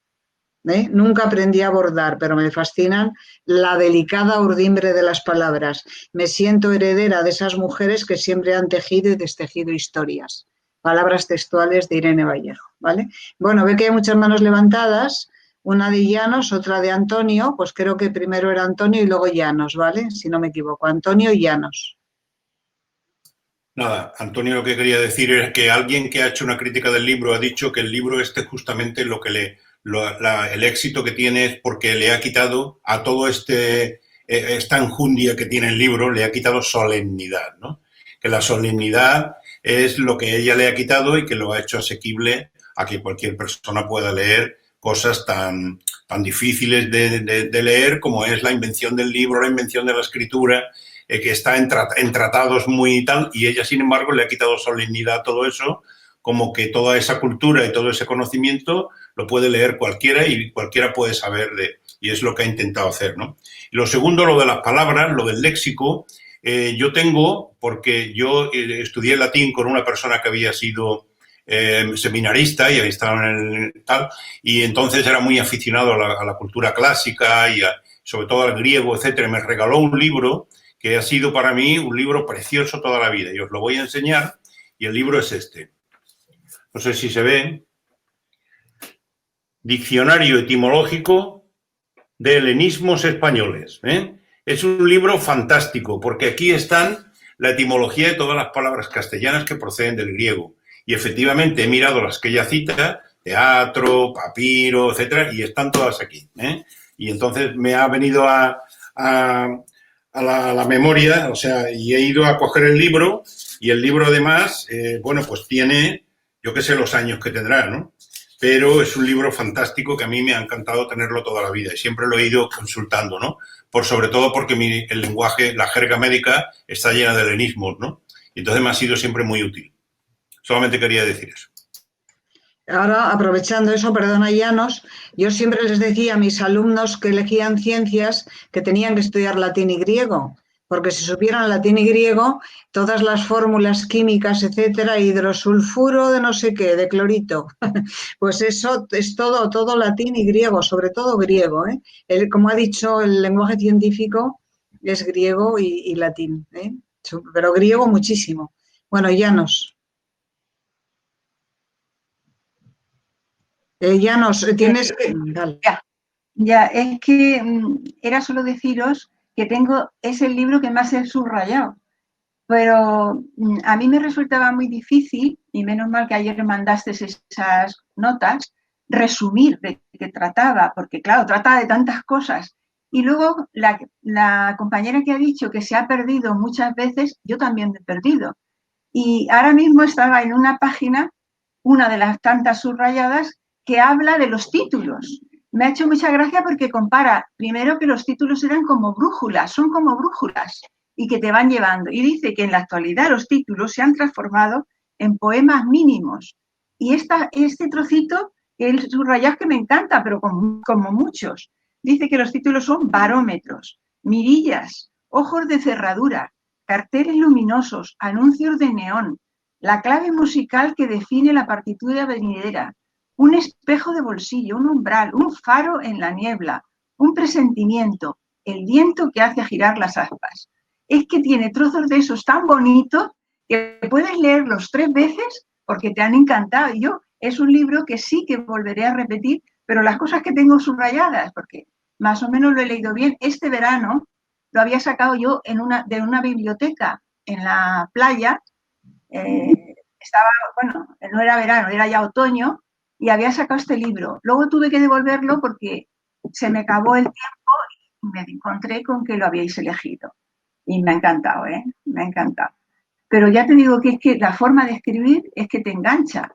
Nunca aprendí a bordar, pero me fascinan la delicada urdimbre de las palabras. Me siento heredera de esas mujeres que siempre han tejido y destejido historias. palabras textuales de Irene Vallejo, ¿vale? Bueno, ve que hay muchas manos levantadas, una de Llanos, otra de Antonio, pues creo que primero era Antonio y luego Llanos, ¿vale? Si no me equivoco, Antonio y Llanos. Nada, Antonio, lo que quería decir es que alguien que ha hecho una crítica del libro ha dicho que el libro justamente lo que el éxito que tiene es porque le ha quitado a todo esta enjundia que tiene el libro, le ha quitado solemnidad, ¿no? Que la solemnidad es lo que ella le ha quitado y que lo ha hecho asequible a que cualquier persona pueda leer cosas tan difíciles de leer como es la invención del libro, la invención de la escritura, que está en tratados muy tal, y ella, sin embargo, le ha quitado solemnidad a todo eso, como que toda esa cultura y todo ese conocimiento lo puede leer cualquiera y cualquiera puede saber y es lo que ha intentado hacer, ¿no? Y lo segundo, lo de las palabras, lo del léxico, yo tengo, porque yo estudié latín con una persona que había sido seminarista y había estado en el tal, y entonces era muy aficionado a la cultura clásica y sobre todo al griego, etcétera. Me regaló un libro que ha sido para mí un libro precioso toda la vida. Y os lo voy a enseñar, y el libro es este. No sé si se ve. Diccionario etimológico de helenismos españoles. Es un libro fantástico, porque aquí están la etimología de todas las palabras castellanas que proceden del griego. Y efectivamente he mirado las que ella cita, teatro, papiro, etcétera, y están todas aquí. Y entonces me ha venido a la memoria, o sea, y he ido a coger el libro, y el libro además, bueno, pues tiene, yo qué sé los años que tendrá, ¿no? Pero es un libro fantástico que a mí me ha encantado tenerlo toda la vida y siempre lo he ido consultando, ¿no? Sobre todo porque el lenguaje, la jerga médica está llena de helenismos, ¿no? Y entonces me ha sido siempre muy útil. Solamente quería decir eso. Ahora, aprovechando eso, perdona, Llanos, yo siempre les decía a mis alumnos que elegían ciencias que tenían que estudiar latín y griego, porque si supieran latín y griego, todas las fórmulas químicas, etcétera, hidrosulfuro de no sé qué, de clorito, pues eso es todo latín y griego, sobre todo griego, ¿eh? Como ha dicho, el lenguaje científico es griego y latín, ¿eh? Pero griego muchísimo. Bueno, Llanos. Llanos, tienes que... Dale. Ya, es que era solo deciros que es el libro que más he subrayado, pero a mí me resultaba muy difícil, y menos mal que ayer me mandaste esas notas, resumir de qué trataba, porque claro, trata de tantas cosas. Y luego la compañera que ha dicho que se ha perdido muchas veces, yo también me he perdido. Y ahora mismo estaba en una página, una de las tantas subrayadas, que habla de los títulos. Me ha hecho mucha gracia porque compara, primero, que los títulos eran como brújulas, son como brújulas, y que te van llevando. Y dice que en la actualidad los títulos se han transformado en poemas mínimos. Y este trocito, el subrayado que me encanta, pero como muchos, dice que los títulos son barómetros, mirillas, ojos de cerradura, carteles luminosos, anuncios de neón, la clave musical que define la partitura venidera, un espejo de bolsillo, un umbral, un faro en la niebla, un presentimiento, el viento que hace girar las aspas. Es que tiene trozos de esos tan bonitos que puedes leerlos 3 veces porque te han encantado. Yo es un libro que sí que volveré a repetir, pero las cosas que tengo subrayadas, porque más o menos lo he leído bien, este verano lo había sacado yo de una biblioteca en la playa. Bueno, no era verano, era ya otoño, y había sacado este libro. Luego tuve que devolverlo porque se me acabó el tiempo y me encontré con que lo habíais elegido. Y me ha encantado, ¿eh? Me ha encantado. Pero ya te digo que es que la forma de escribir es que te engancha,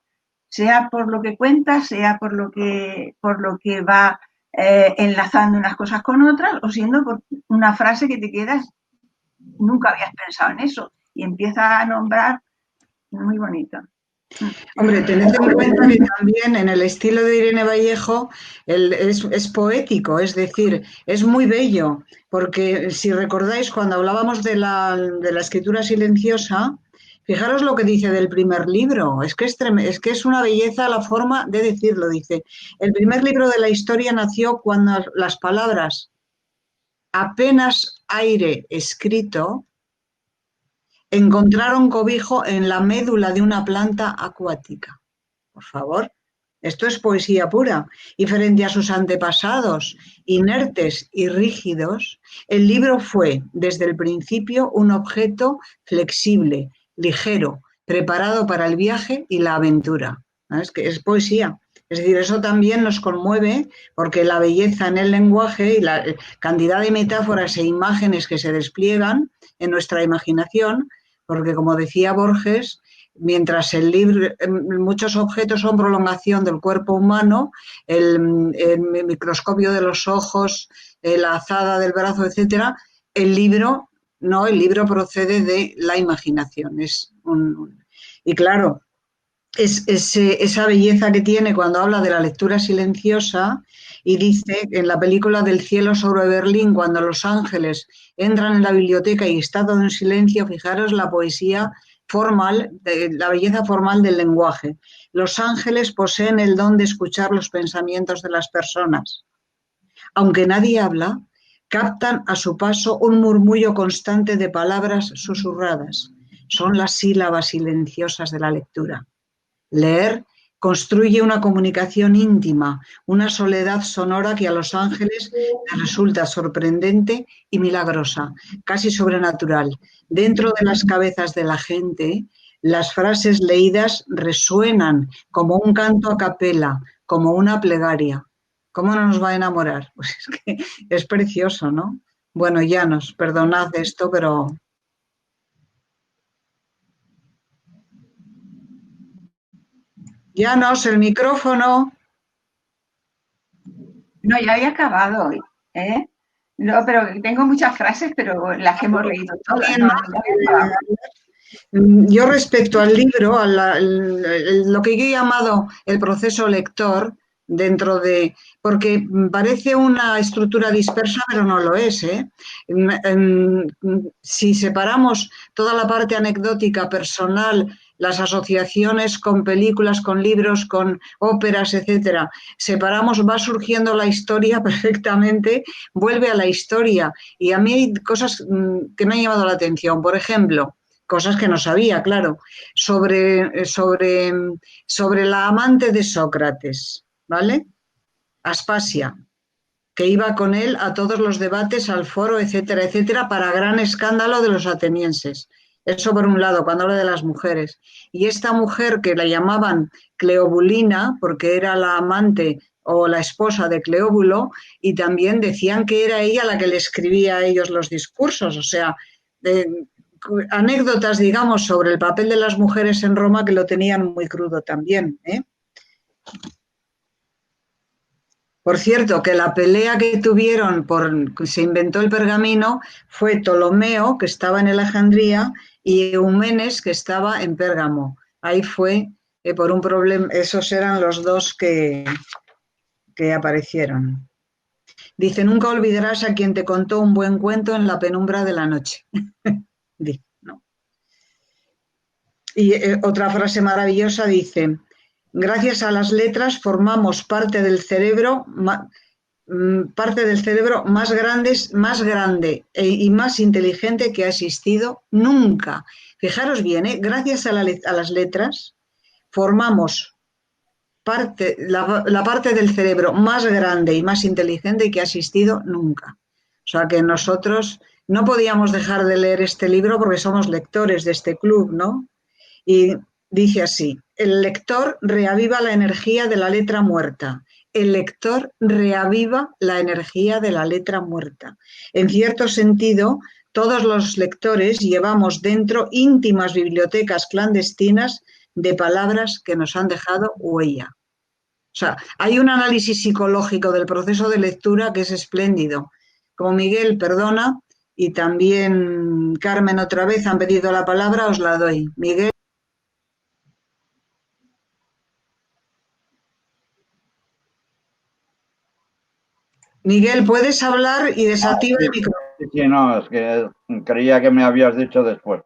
sea por lo que cuentas, sea por lo que va enlazando unas cosas con otras, o siendo por una frase que te quedas, nunca habías pensado en eso, y empieza a nombrar, muy bonito. Hombre, tened en cuenta que también en el estilo de Irene Vallejo es poético, es decir, es muy bello, porque si recordáis cuando hablábamos de la escritura silenciosa, fijaros lo que dice del primer libro, es que es una belleza la forma de decirlo, dice, el primer libro de la historia nació cuando las palabras apenas aire escrito encontraron cobijo en la médula de una planta acuática. Por favor, esto es poesía pura. Y frente a sus antepasados, inertes y rígidos, el libro fue, desde el principio, un objeto flexible, ligero, preparado para el viaje y la aventura. ¿No? Es que es poesía. Es decir, eso también nos conmueve porque la belleza en el lenguaje y la cantidad de metáforas e imágenes que se despliegan en nuestra imaginación, porque como decía Borges, mientras el libro, muchos objetos son prolongación del cuerpo humano, el microscopio de los ojos, la azada del brazo, etcétera, el libro no, el libro procede de la imaginación. Y claro, esa belleza que tiene cuando habla de la lectura silenciosa y dice en la película del cielo sobre Berlín, cuando los ángeles entran en la biblioteca y está todo en silencio, fijaros la poesía formal, la belleza formal del lenguaje. Los ángeles poseen el don de escuchar los pensamientos de las personas. Aunque nadie habla, captan a su paso un murmullo constante de palabras susurradas. Son las sílabas silenciosas de la lectura. Leer construye una comunicación íntima, una soledad sonora que a los ángeles les resulta sorprendente y milagrosa, casi sobrenatural. Dentro de las cabezas de la gente, las frases leídas resuenan como un canto a capela, como una plegaria. ¿Cómo no nos va a enamorar? Pues es que es precioso, ¿no? Bueno, Llanos, perdonad esto, pero... Llanos, el micrófono. No, ya había acabado hoy, ¿eh? No, pero tengo muchas frases, pero las que hemos leído todas. No, yo respecto al libro, lo que yo he llamado el proceso lector, dentro de, porque parece una estructura dispersa, pero no lo es, ¿eh? Si separamos toda la parte anecdótica, personal, las asociaciones con películas, con libros, con óperas, etcétera, separamos, va surgiendo la historia perfectamente, vuelve a la historia. Y a mí hay cosas que me han llamado la atención. Por ejemplo, cosas que no sabía, claro, sobre la amante de Sócrates, ¿vale? Aspasia, que iba con él a todos los debates, al foro, etcétera, etcétera, para gran escándalo de los atenienses. Eso por un lado, cuando habla de las mujeres. Y esta mujer que la llamaban Cleobulina, porque era la amante o la esposa de Cleóbulo, y también decían que era ella la que le escribía a ellos los discursos, o sea, anécdotas, digamos, sobre el papel de las mujeres en Roma que lo tenían muy crudo también, ¿eh? Por cierto, que la pelea que tuvieron se inventó el pergamino fue Ptolomeo, que estaba en Alejandría, y Eumenes, que estaba en Pérgamo. Ahí fue por un problema, esos eran los dos que aparecieron. Dice, nunca olvidarás a quien te contó un buen cuento en la penumbra de la noche. Dice, ¿no? Y otra frase maravillosa dice, gracias a las letras formamos parte del cerebro más grande y más inteligente que ha existido nunca. Fijaros bien, gracias a las letras formamos la parte del cerebro más grande y más inteligente que ha existido nunca. O sea que nosotros no podíamos dejar de leer este libro porque somos lectores de este club, ¿no? Y dice así, el lector reaviva la energía de la letra muerta. El lector reaviva la energía de la letra muerta. En cierto sentido, todos los lectores llevamos dentro íntimas bibliotecas clandestinas de palabras que nos han dejado huella. O sea, hay un análisis psicológico del proceso de lectura que es espléndido. Como Miguel, perdona, y también Carmen otra vez han pedido la palabra, os la doy. Miguel. Miguel, puedes hablar y desactiva el micrófono. Sí, no, es que creía que me habías dicho después.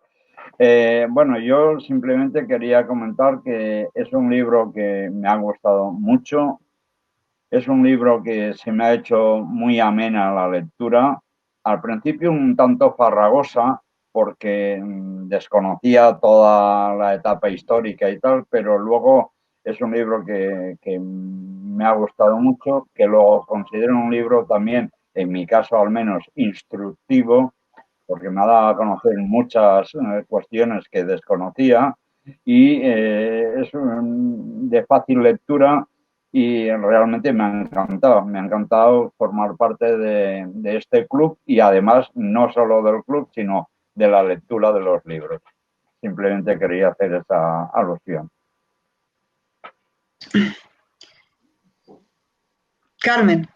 Bueno, yo simplemente quería comentar que es un libro que me ha gustado mucho. Es un libro que se me ha hecho muy amena la lectura. Al principio un tanto farragosa, porque desconocía toda la etapa histórica y tal, pero luego es un libro que me ha gustado mucho, que lo considero un libro también, en mi caso al menos, instructivo, porque me ha dado a conocer muchas cuestiones que desconocía y es de fácil lectura y realmente me ha encantado formar parte de este club y además no solo del club, sino de la lectura de los libros. Simplemente quería hacer esa alusión. Carmen.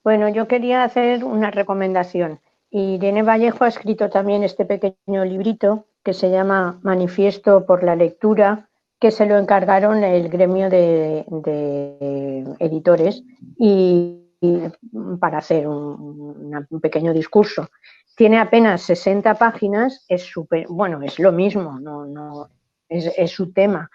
Bueno, yo quería hacer una recomendación. Irene Vallejo ha escrito también este pequeño librito que se llama Manifiesto por la Lectura, que se lo encargaron el gremio de editores y para hacer un pequeño discurso. Tiene apenas 60 páginas, es súper, bueno, es lo mismo, es su tema.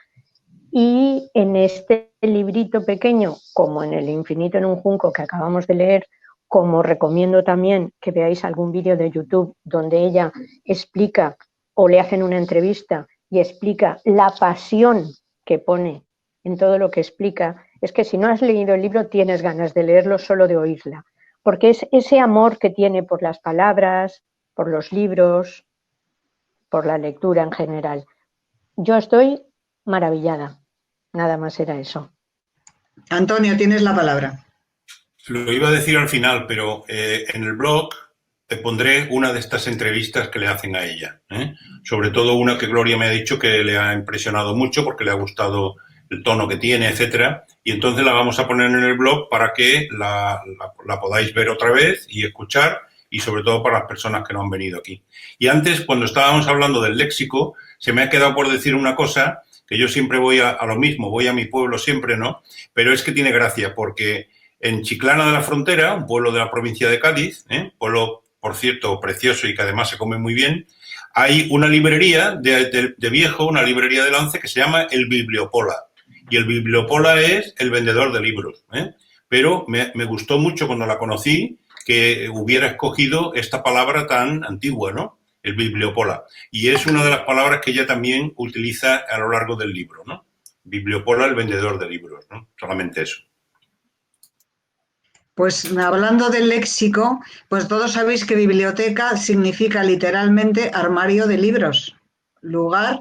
Y en este librito pequeño, como en El infinito en un junco que acabamos de leer, como recomiendo también que veáis algún vídeo de YouTube donde ella explica o le hacen una entrevista y explica la pasión que pone en todo lo que explica, es que si no has leído el libro tienes ganas de leerlo solo de oírla, porque es ese amor que tiene por las palabras, por los libros, por la lectura en general. Yo estoy maravillada. Nada más era eso. Antonio, tienes la palabra. Lo iba a decir al final, pero en el blog te pondré una de estas entrevistas que le hacen a ella. Sobre todo una que Gloria me ha dicho que le ha impresionado mucho porque le ha gustado el tono que tiene, etcétera. Y entonces la vamos a poner en el blog para que la podáis ver otra vez y escuchar, y sobre todo para las personas que no han venido aquí. Y antes, cuando estábamos hablando del léxico, se me ha quedado por decir una cosa, que yo siempre voy a lo mismo, voy a mi pueblo siempre, ¿no? Pero es que tiene gracia, porque en Chiclana de la Frontera, un pueblo de la provincia de Cádiz, pueblo, por cierto, precioso y que además se come muy bien, hay una librería de viejo, una librería del 11 que se llama el Bibliopola. Y el Bibliopola es el vendedor de libros. Pero me gustó mucho cuando la conocí que hubiera escogido esta palabra tan antigua, ¿no? El Bibliopola. Y es una de las palabras que ella también utiliza a lo largo del libro, ¿no? Bibliopola, el vendedor de libros, ¿no? Solamente eso. Pues hablando del léxico, pues todos sabéis que biblioteca significa literalmente armario de libros. Lugar,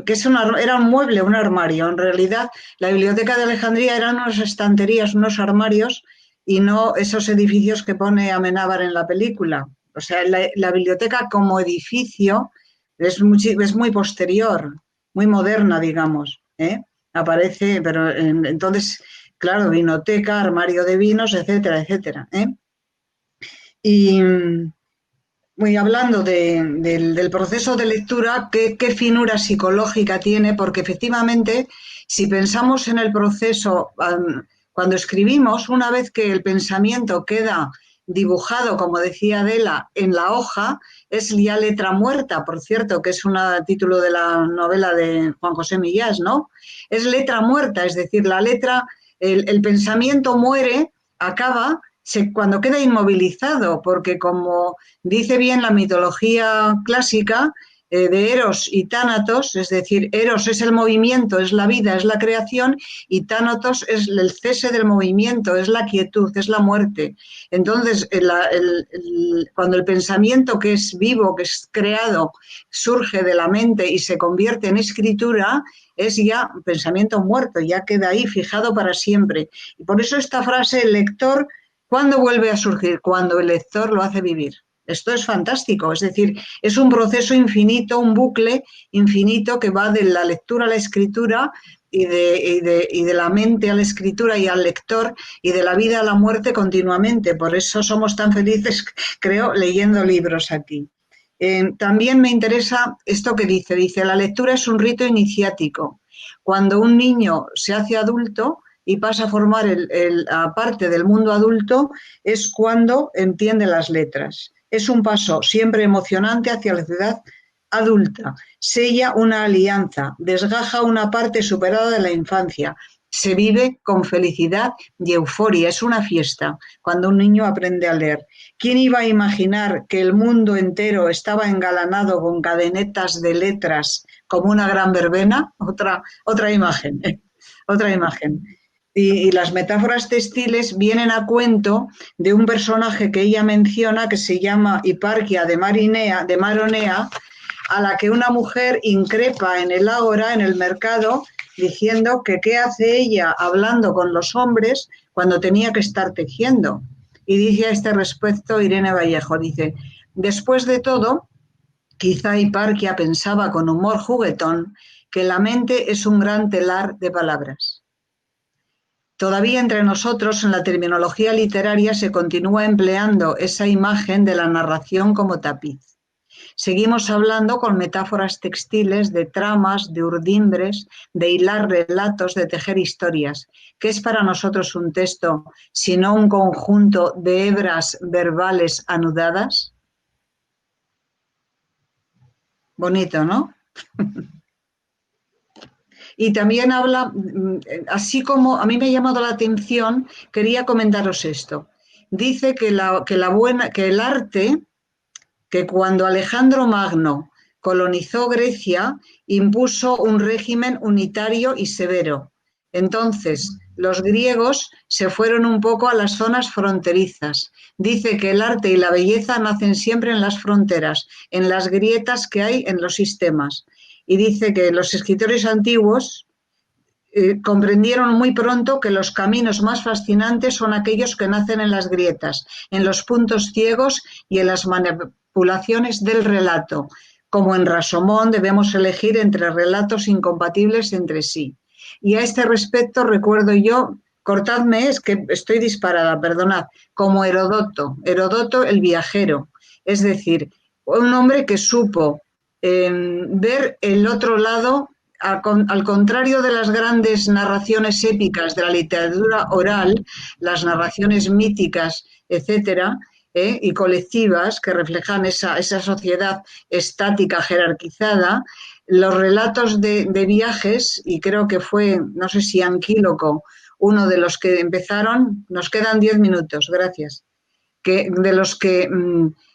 que era un mueble, un armario. En realidad, la biblioteca de Alejandría eran unas estanterías, unos armarios, y no esos edificios que pone Amenábar en la película. O sea, la biblioteca como edificio es muy posterior, muy moderna, digamos. Aparece, pero entonces, claro, vinoteca, armario de vinos, etcétera, etcétera. Y hablando del proceso de lectura, ¿qué finura psicológica tiene? Porque efectivamente, si pensamos en el proceso, cuando escribimos, una vez que el pensamiento queda dibujado, como decía Adela, en la hoja, es ya letra muerta, por cierto, que es un título de la novela de Juan José Millás, ¿no? Es letra muerta, es decir, la letra, el pensamiento muere, acaba, cuando queda inmovilizado, porque como dice bien la mitología clásica de Eros y Tánatos, es decir, Eros es el movimiento, es la vida, es la creación, y Tánatos es el cese del movimiento, es la quietud, es la muerte. Entonces, cuando el pensamiento que es vivo, que es creado, surge de la mente y se convierte en escritura, es ya un pensamiento muerto, ya queda ahí fijado para siempre. Y por eso esta frase, el lector, ¿cuándo vuelve a surgir? Cuando el lector lo hace vivir. Esto es fantástico, es decir, es un proceso infinito, un bucle infinito que va de la lectura a la escritura y de la mente a la escritura y al lector y de la vida a la muerte continuamente. Por eso somos tan felices, creo, leyendo libros aquí. También me interesa esto que dice, la lectura es un rito iniciático. Cuando un niño se hace adulto y pasa a formar la parte del mundo adulto, es cuando entiende las letras. Es un paso siempre emocionante hacia la edad adulta. Sella una alianza, desgaja una parte superada de la infancia, Se vive con felicidad y euforia. Es una fiesta cuando un niño aprende a leer. ¿Quién iba a imaginar que el mundo entero estaba engalanado con cadenetas de letras como una gran verbena? Otra imagen, otra imagen. Y las metáforas textiles vienen a cuento de un personaje que ella menciona que se llama Hiparquia de Maronea, a la que una mujer increpa en el ágora, en el mercado, diciendo que qué hace ella hablando con los hombres cuando tenía que estar tejiendo. Y dice a este respecto Irene Vallejo, dice, después de todo, quizá Hiparquia pensaba con humor juguetón que la mente es un gran telar de palabras. Todavía entre nosotros, en la terminología literaria, se continúa empleando esa imagen de la narración como tapiz. Seguimos hablando con metáforas textiles, de tramas, de urdimbres, de hilar relatos, de tejer historias. ¿Qué es para nosotros un texto, sino un conjunto de hebras verbales anudadas? Bonito, ¿no? Y también habla, así como a mí me ha llamado la atención, quería comentaros esto. Dice que el arte, que cuando Alejandro Magno colonizó Grecia, impuso un régimen unitario y severo. Entonces, los griegos se fueron un poco a las zonas fronterizas. Dice que el arte y la belleza nacen siempre en las fronteras, en las grietas que hay en los sistemas. Y dice que los escritores antiguos comprendieron muy pronto que los caminos más fascinantes son aquellos que nacen en las grietas, en los puntos ciegos y en las manipulaciones del relato. Como en Rashomon debemos elegir entre relatos incompatibles entre sí. Y a este respecto recuerdo yo, cortadme, es que estoy disparada, perdonad, como Heródoto el viajero, es decir, un hombre que supo ver el otro lado, al contrario de las grandes narraciones épicas de la literatura oral, las narraciones míticas, etcétera, y colectivas que reflejan esa sociedad estática, jerarquizada, los relatos de viajes, y creo que fue, no sé si Anquíloco, uno de los que empezaron, nos quedan 10 minutos, gracias, de los que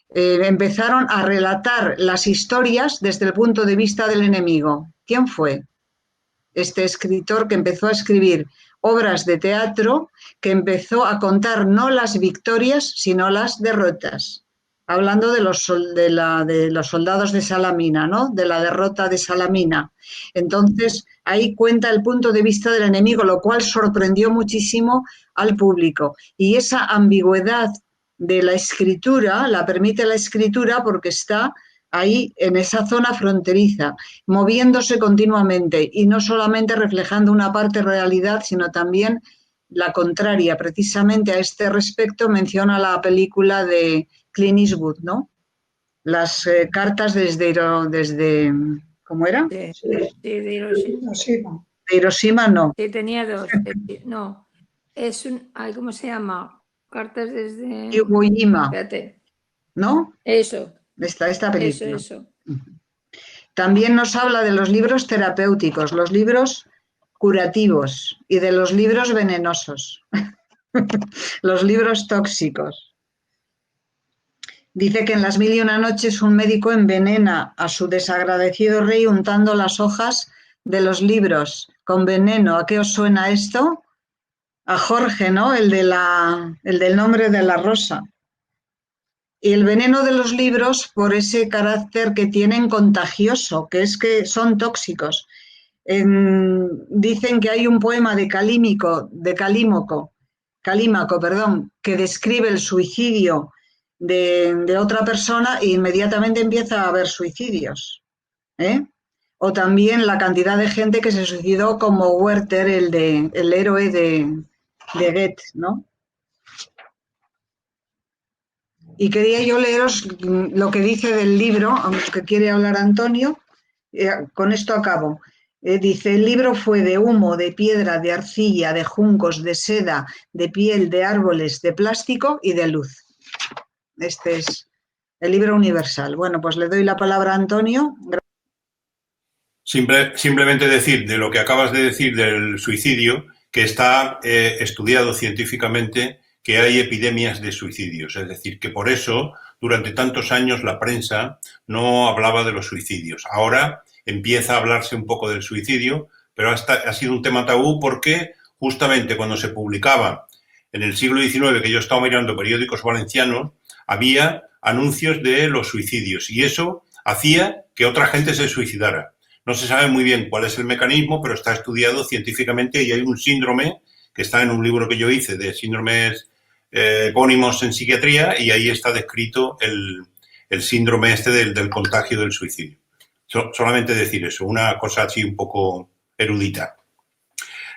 empezaron a relatar las historias desde el punto de vista del enemigo. ¿Quién fue? Este escritor que empezó a escribir obras de teatro, que empezó a contar no las victorias, sino las derrotas. Hablando de los soldados de Salamina, ¿no? De la derrota de Salamina. Entonces, ahí cuenta el punto de vista del enemigo, lo cual sorprendió muchísimo al público. Y esa ambigüedad de la escritura, la permite la escritura porque está ahí en esa zona fronteriza, moviéndose continuamente y no solamente reflejando una parte de realidad, sino también la contraria. Precisamente a este respecto menciona la película de Clint Eastwood, ¿no? Las cartas desde ¿cómo era? De Hiroshima. De Hiroshima, no. Sí, tenía dos. No, es un, ¿cómo se llama? Cartas desde Iwo Jima. Espérate. ¿No? Eso. Esta película. Eso. También nos habla de los libros terapéuticos, los libros curativos y de los libros venenosos, los libros tóxicos. Dice que en las 1001 noches un médico envenena a su desagradecido rey untando las hojas de los libros con veneno. ¿A qué os suena esto? A Jorge, ¿no? El del nombre de la rosa. Y el veneno de los libros, por ese carácter que tienen contagioso, que es que son tóxicos. Dicen que hay un poema de Calímaco, que describe el suicidio de otra persona e inmediatamente empieza a haber suicidios. O también la cantidad de gente que se suicidó, como Werther, el héroe de Goethe, ¿no? Y quería yo leeros lo que dice del libro, aunque quiere hablar Antonio, con esto acabo. Dice, el libro fue de humo, de piedra, de arcilla, de juncos, de seda, de piel, de árboles, de plástico y de luz. Este es el libro universal. Bueno, pues le doy la palabra a Antonio. Simplemente decir de lo que acabas de decir del suicidio, que está estudiado científicamente que hay epidemias de suicidios. Es decir, que por eso durante tantos años la prensa no hablaba de los suicidios. Ahora empieza a hablarse un poco del suicidio, pero ha sido un tema tabú porque justamente cuando se publicaba en el siglo XIX, que yo estaba mirando periódicos valencianos, había anuncios de los suicidios y eso hacía que otra gente se suicidara. No se sabe muy bien cuál es el mecanismo, pero está estudiado científicamente y hay un síndrome que está en un libro que yo hice de síndromes epónimos en psiquiatría y ahí está descrito el síndrome este del contagio del suicidio. Solamente decir eso, una cosa así un poco erudita.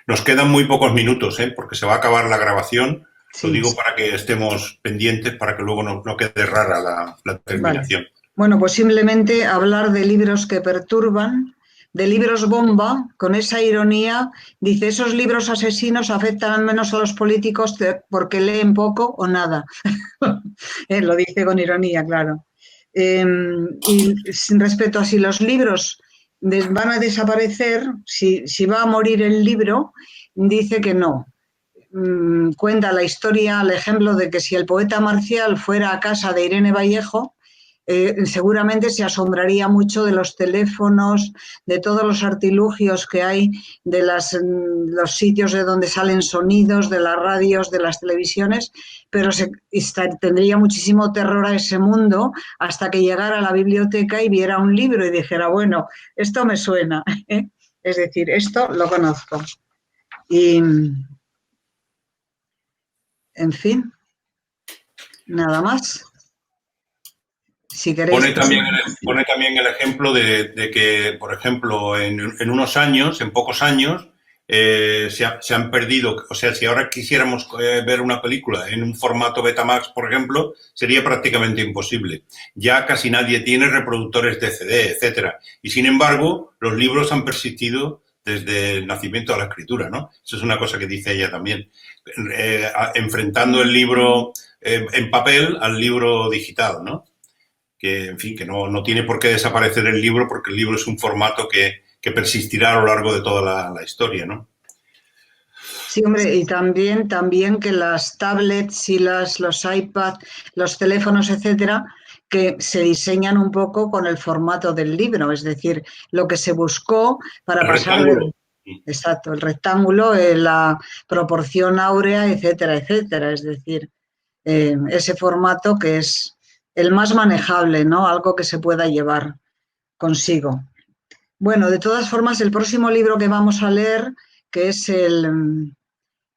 Nos quedan muy pocos minutos, porque se va a acabar la grabación. Sí. Lo digo para que estemos pendientes, para que luego no quede rara la terminación. Vale. Bueno, pues simplemente hablar de libros que perturban, de libros bomba, con esa ironía, dice, esos libros asesinos afectan menos a los políticos porque leen poco o nada. Lo dice con ironía, claro. Y respecto a si los libros van a desaparecer, si va a morir el libro, dice que no. Cuenta la historia, el ejemplo de que si el poeta Marcial fuera a casa de Irene Vallejo, seguramente se asombraría mucho de los teléfonos, de todos los artilugios que hay, de los sitios de donde salen sonidos, de las radios, de las televisiones, pero tendría muchísimo terror a ese mundo hasta que llegara a la biblioteca y viera un libro y dijera, bueno, esto me suena, ¿eh? Es decir, esto lo conozco. Y, en fin, nada más. Si queréis, pone también el ejemplo de que, por ejemplo, en unos años, en pocos años, se han perdido. O sea, si ahora quisiéramos ver una película en un formato Betamax, por ejemplo, sería prácticamente imposible. Ya casi nadie tiene reproductores de CD, etcétera. Y sin embargo, los libros han persistido desde el nacimiento de la escritura, ¿no? Eso es una cosa que dice ella también. Enfrentando el libro en papel al libro digital, ¿no? Que, en fin, que no tiene por qué desaparecer el libro porque el libro es un formato que persistirá a lo largo de toda la historia, ¿no? Sí, hombre, y también que las tablets y los iPads, los teléfonos, etcétera, que se diseñan un poco con el formato del libro, es decir, lo que se buscó para pasar... Exacto, el rectángulo, la proporción áurea, etcétera, etcétera, es decir, ese formato que es el más manejable, ¿no? Algo que se pueda llevar consigo. Bueno, de todas formas, el próximo libro que vamos a leer, que es el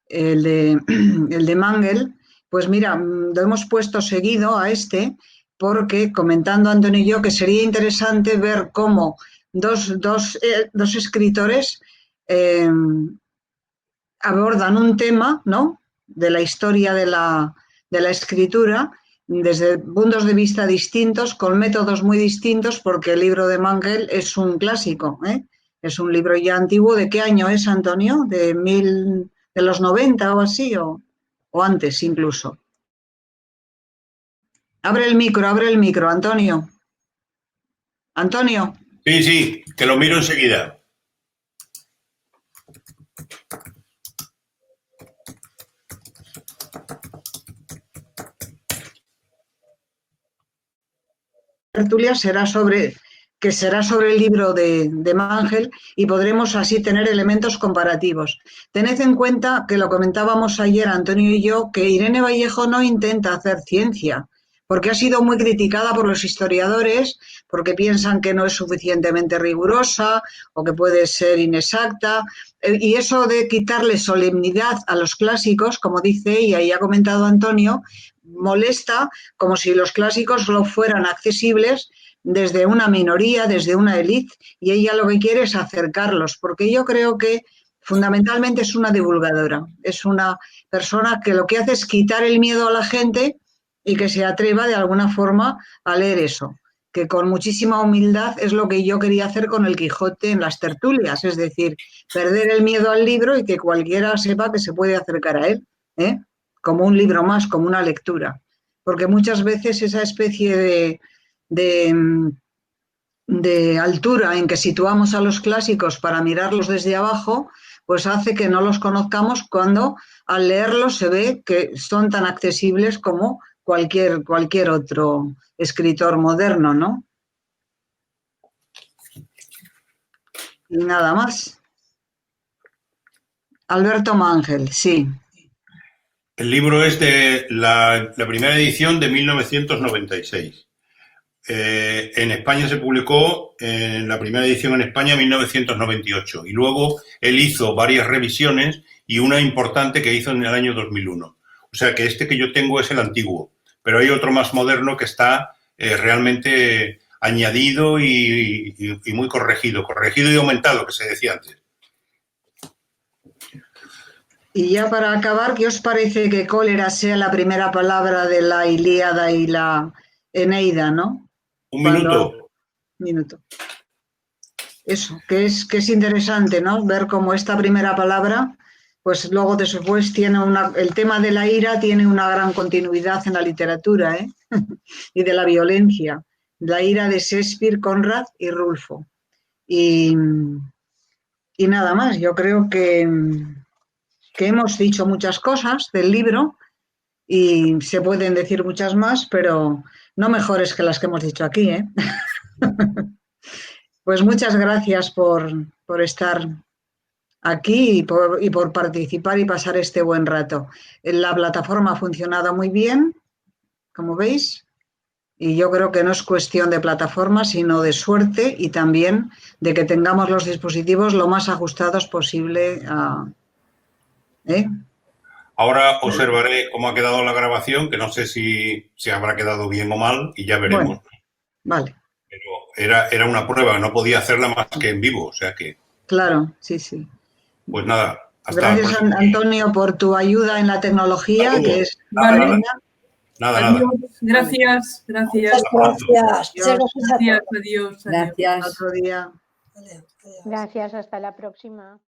de Mangel, pues mira, lo hemos puesto seguido a este, porque comentando Antonio y yo que sería interesante ver cómo dos escritores abordan un tema, ¿no?, de la historia de la escritura, desde puntos de vista distintos, con métodos muy distintos, porque el libro de Mangel es un clásico, ¿eh? Es un libro ya antiguo. ¿De qué año es, Antonio? ¿De los 90 o así? ¿O antes incluso? Abre el micro, Antonio. Antonio. Sí, que lo miro enseguida. Tertulia será sobre el libro de Mangel y podremos así tener elementos comparativos. Tened en cuenta que lo comentábamos ayer Antonio y yo, que Irene Vallejo no intenta hacer ciencia, porque ha sido muy criticada por los historiadores, porque piensan que no es suficientemente rigurosa o que puede ser inexacta, y eso de quitarle solemnidad a los clásicos, como dice ella y ha comentado Antonio, molesta, como si los clásicos solo fueran accesibles desde una minoría, desde una élite, y ella lo que quiere es acercarlos, porque yo creo que fundamentalmente es una divulgadora, es una persona que lo que hace es quitar el miedo a la gente y que se atreva de alguna forma a leer eso, que con muchísima humildad es lo que yo quería hacer con el Quijote en las tertulias, es decir, perder el miedo al libro y que cualquiera sepa que se puede acercar a él, ¿eh?, como un libro más, como una lectura, porque muchas veces esa especie de altura en que situamos a los clásicos para mirarlos desde abajo, pues hace que no los conozcamos cuando al leerlos se ve que son tan accesibles como cualquier otro escritor moderno, ¿no? Y nada más. Alberto Mangel, sí. El libro es de la primera edición de 1996. En España se publicó en la primera edición en España en 1998 y luego él hizo varias revisiones y una importante que hizo en el año 2001. O sea que este que yo tengo es el antiguo, pero hay otro más moderno que está realmente añadido y muy corregido y aumentado, que se decía antes. Y ya para acabar, ¿qué os parece que cólera sea la primera palabra de la Ilíada y la Eneida, no? Minuto. Eso, que es interesante, ¿no? Ver cómo esta primera palabra, pues luego después tiene el tema de la ira tiene una gran continuidad en la literatura, ¿eh? Y de la violencia. La ira de Shakespeare, Conrad y Rulfo. Y nada más, yo creo que hemos dicho muchas cosas del libro y se pueden decir muchas más, pero no mejores que las que hemos dicho aquí, ¿eh? Pues muchas gracias por estar aquí y por participar y pasar este buen rato. La plataforma ha funcionado muy bien, como veis, y yo creo que no es cuestión de plataforma, sino de suerte y también de que tengamos los dispositivos lo más ajustados posible ¿eh? Ahora observaré cómo ha quedado la grabación, que no sé si habrá quedado bien o mal, y ya veremos. Bueno, vale. Pero era una prueba, no podía hacerla más que en vivo, o sea que... Claro, sí, sí. Pues nada, gracias, Antonio, por tu ayuda en la tecnología, que es... Nada. Gracias. Gracias. Adiós. Gracias. Otro día. Gracias, hasta la próxima.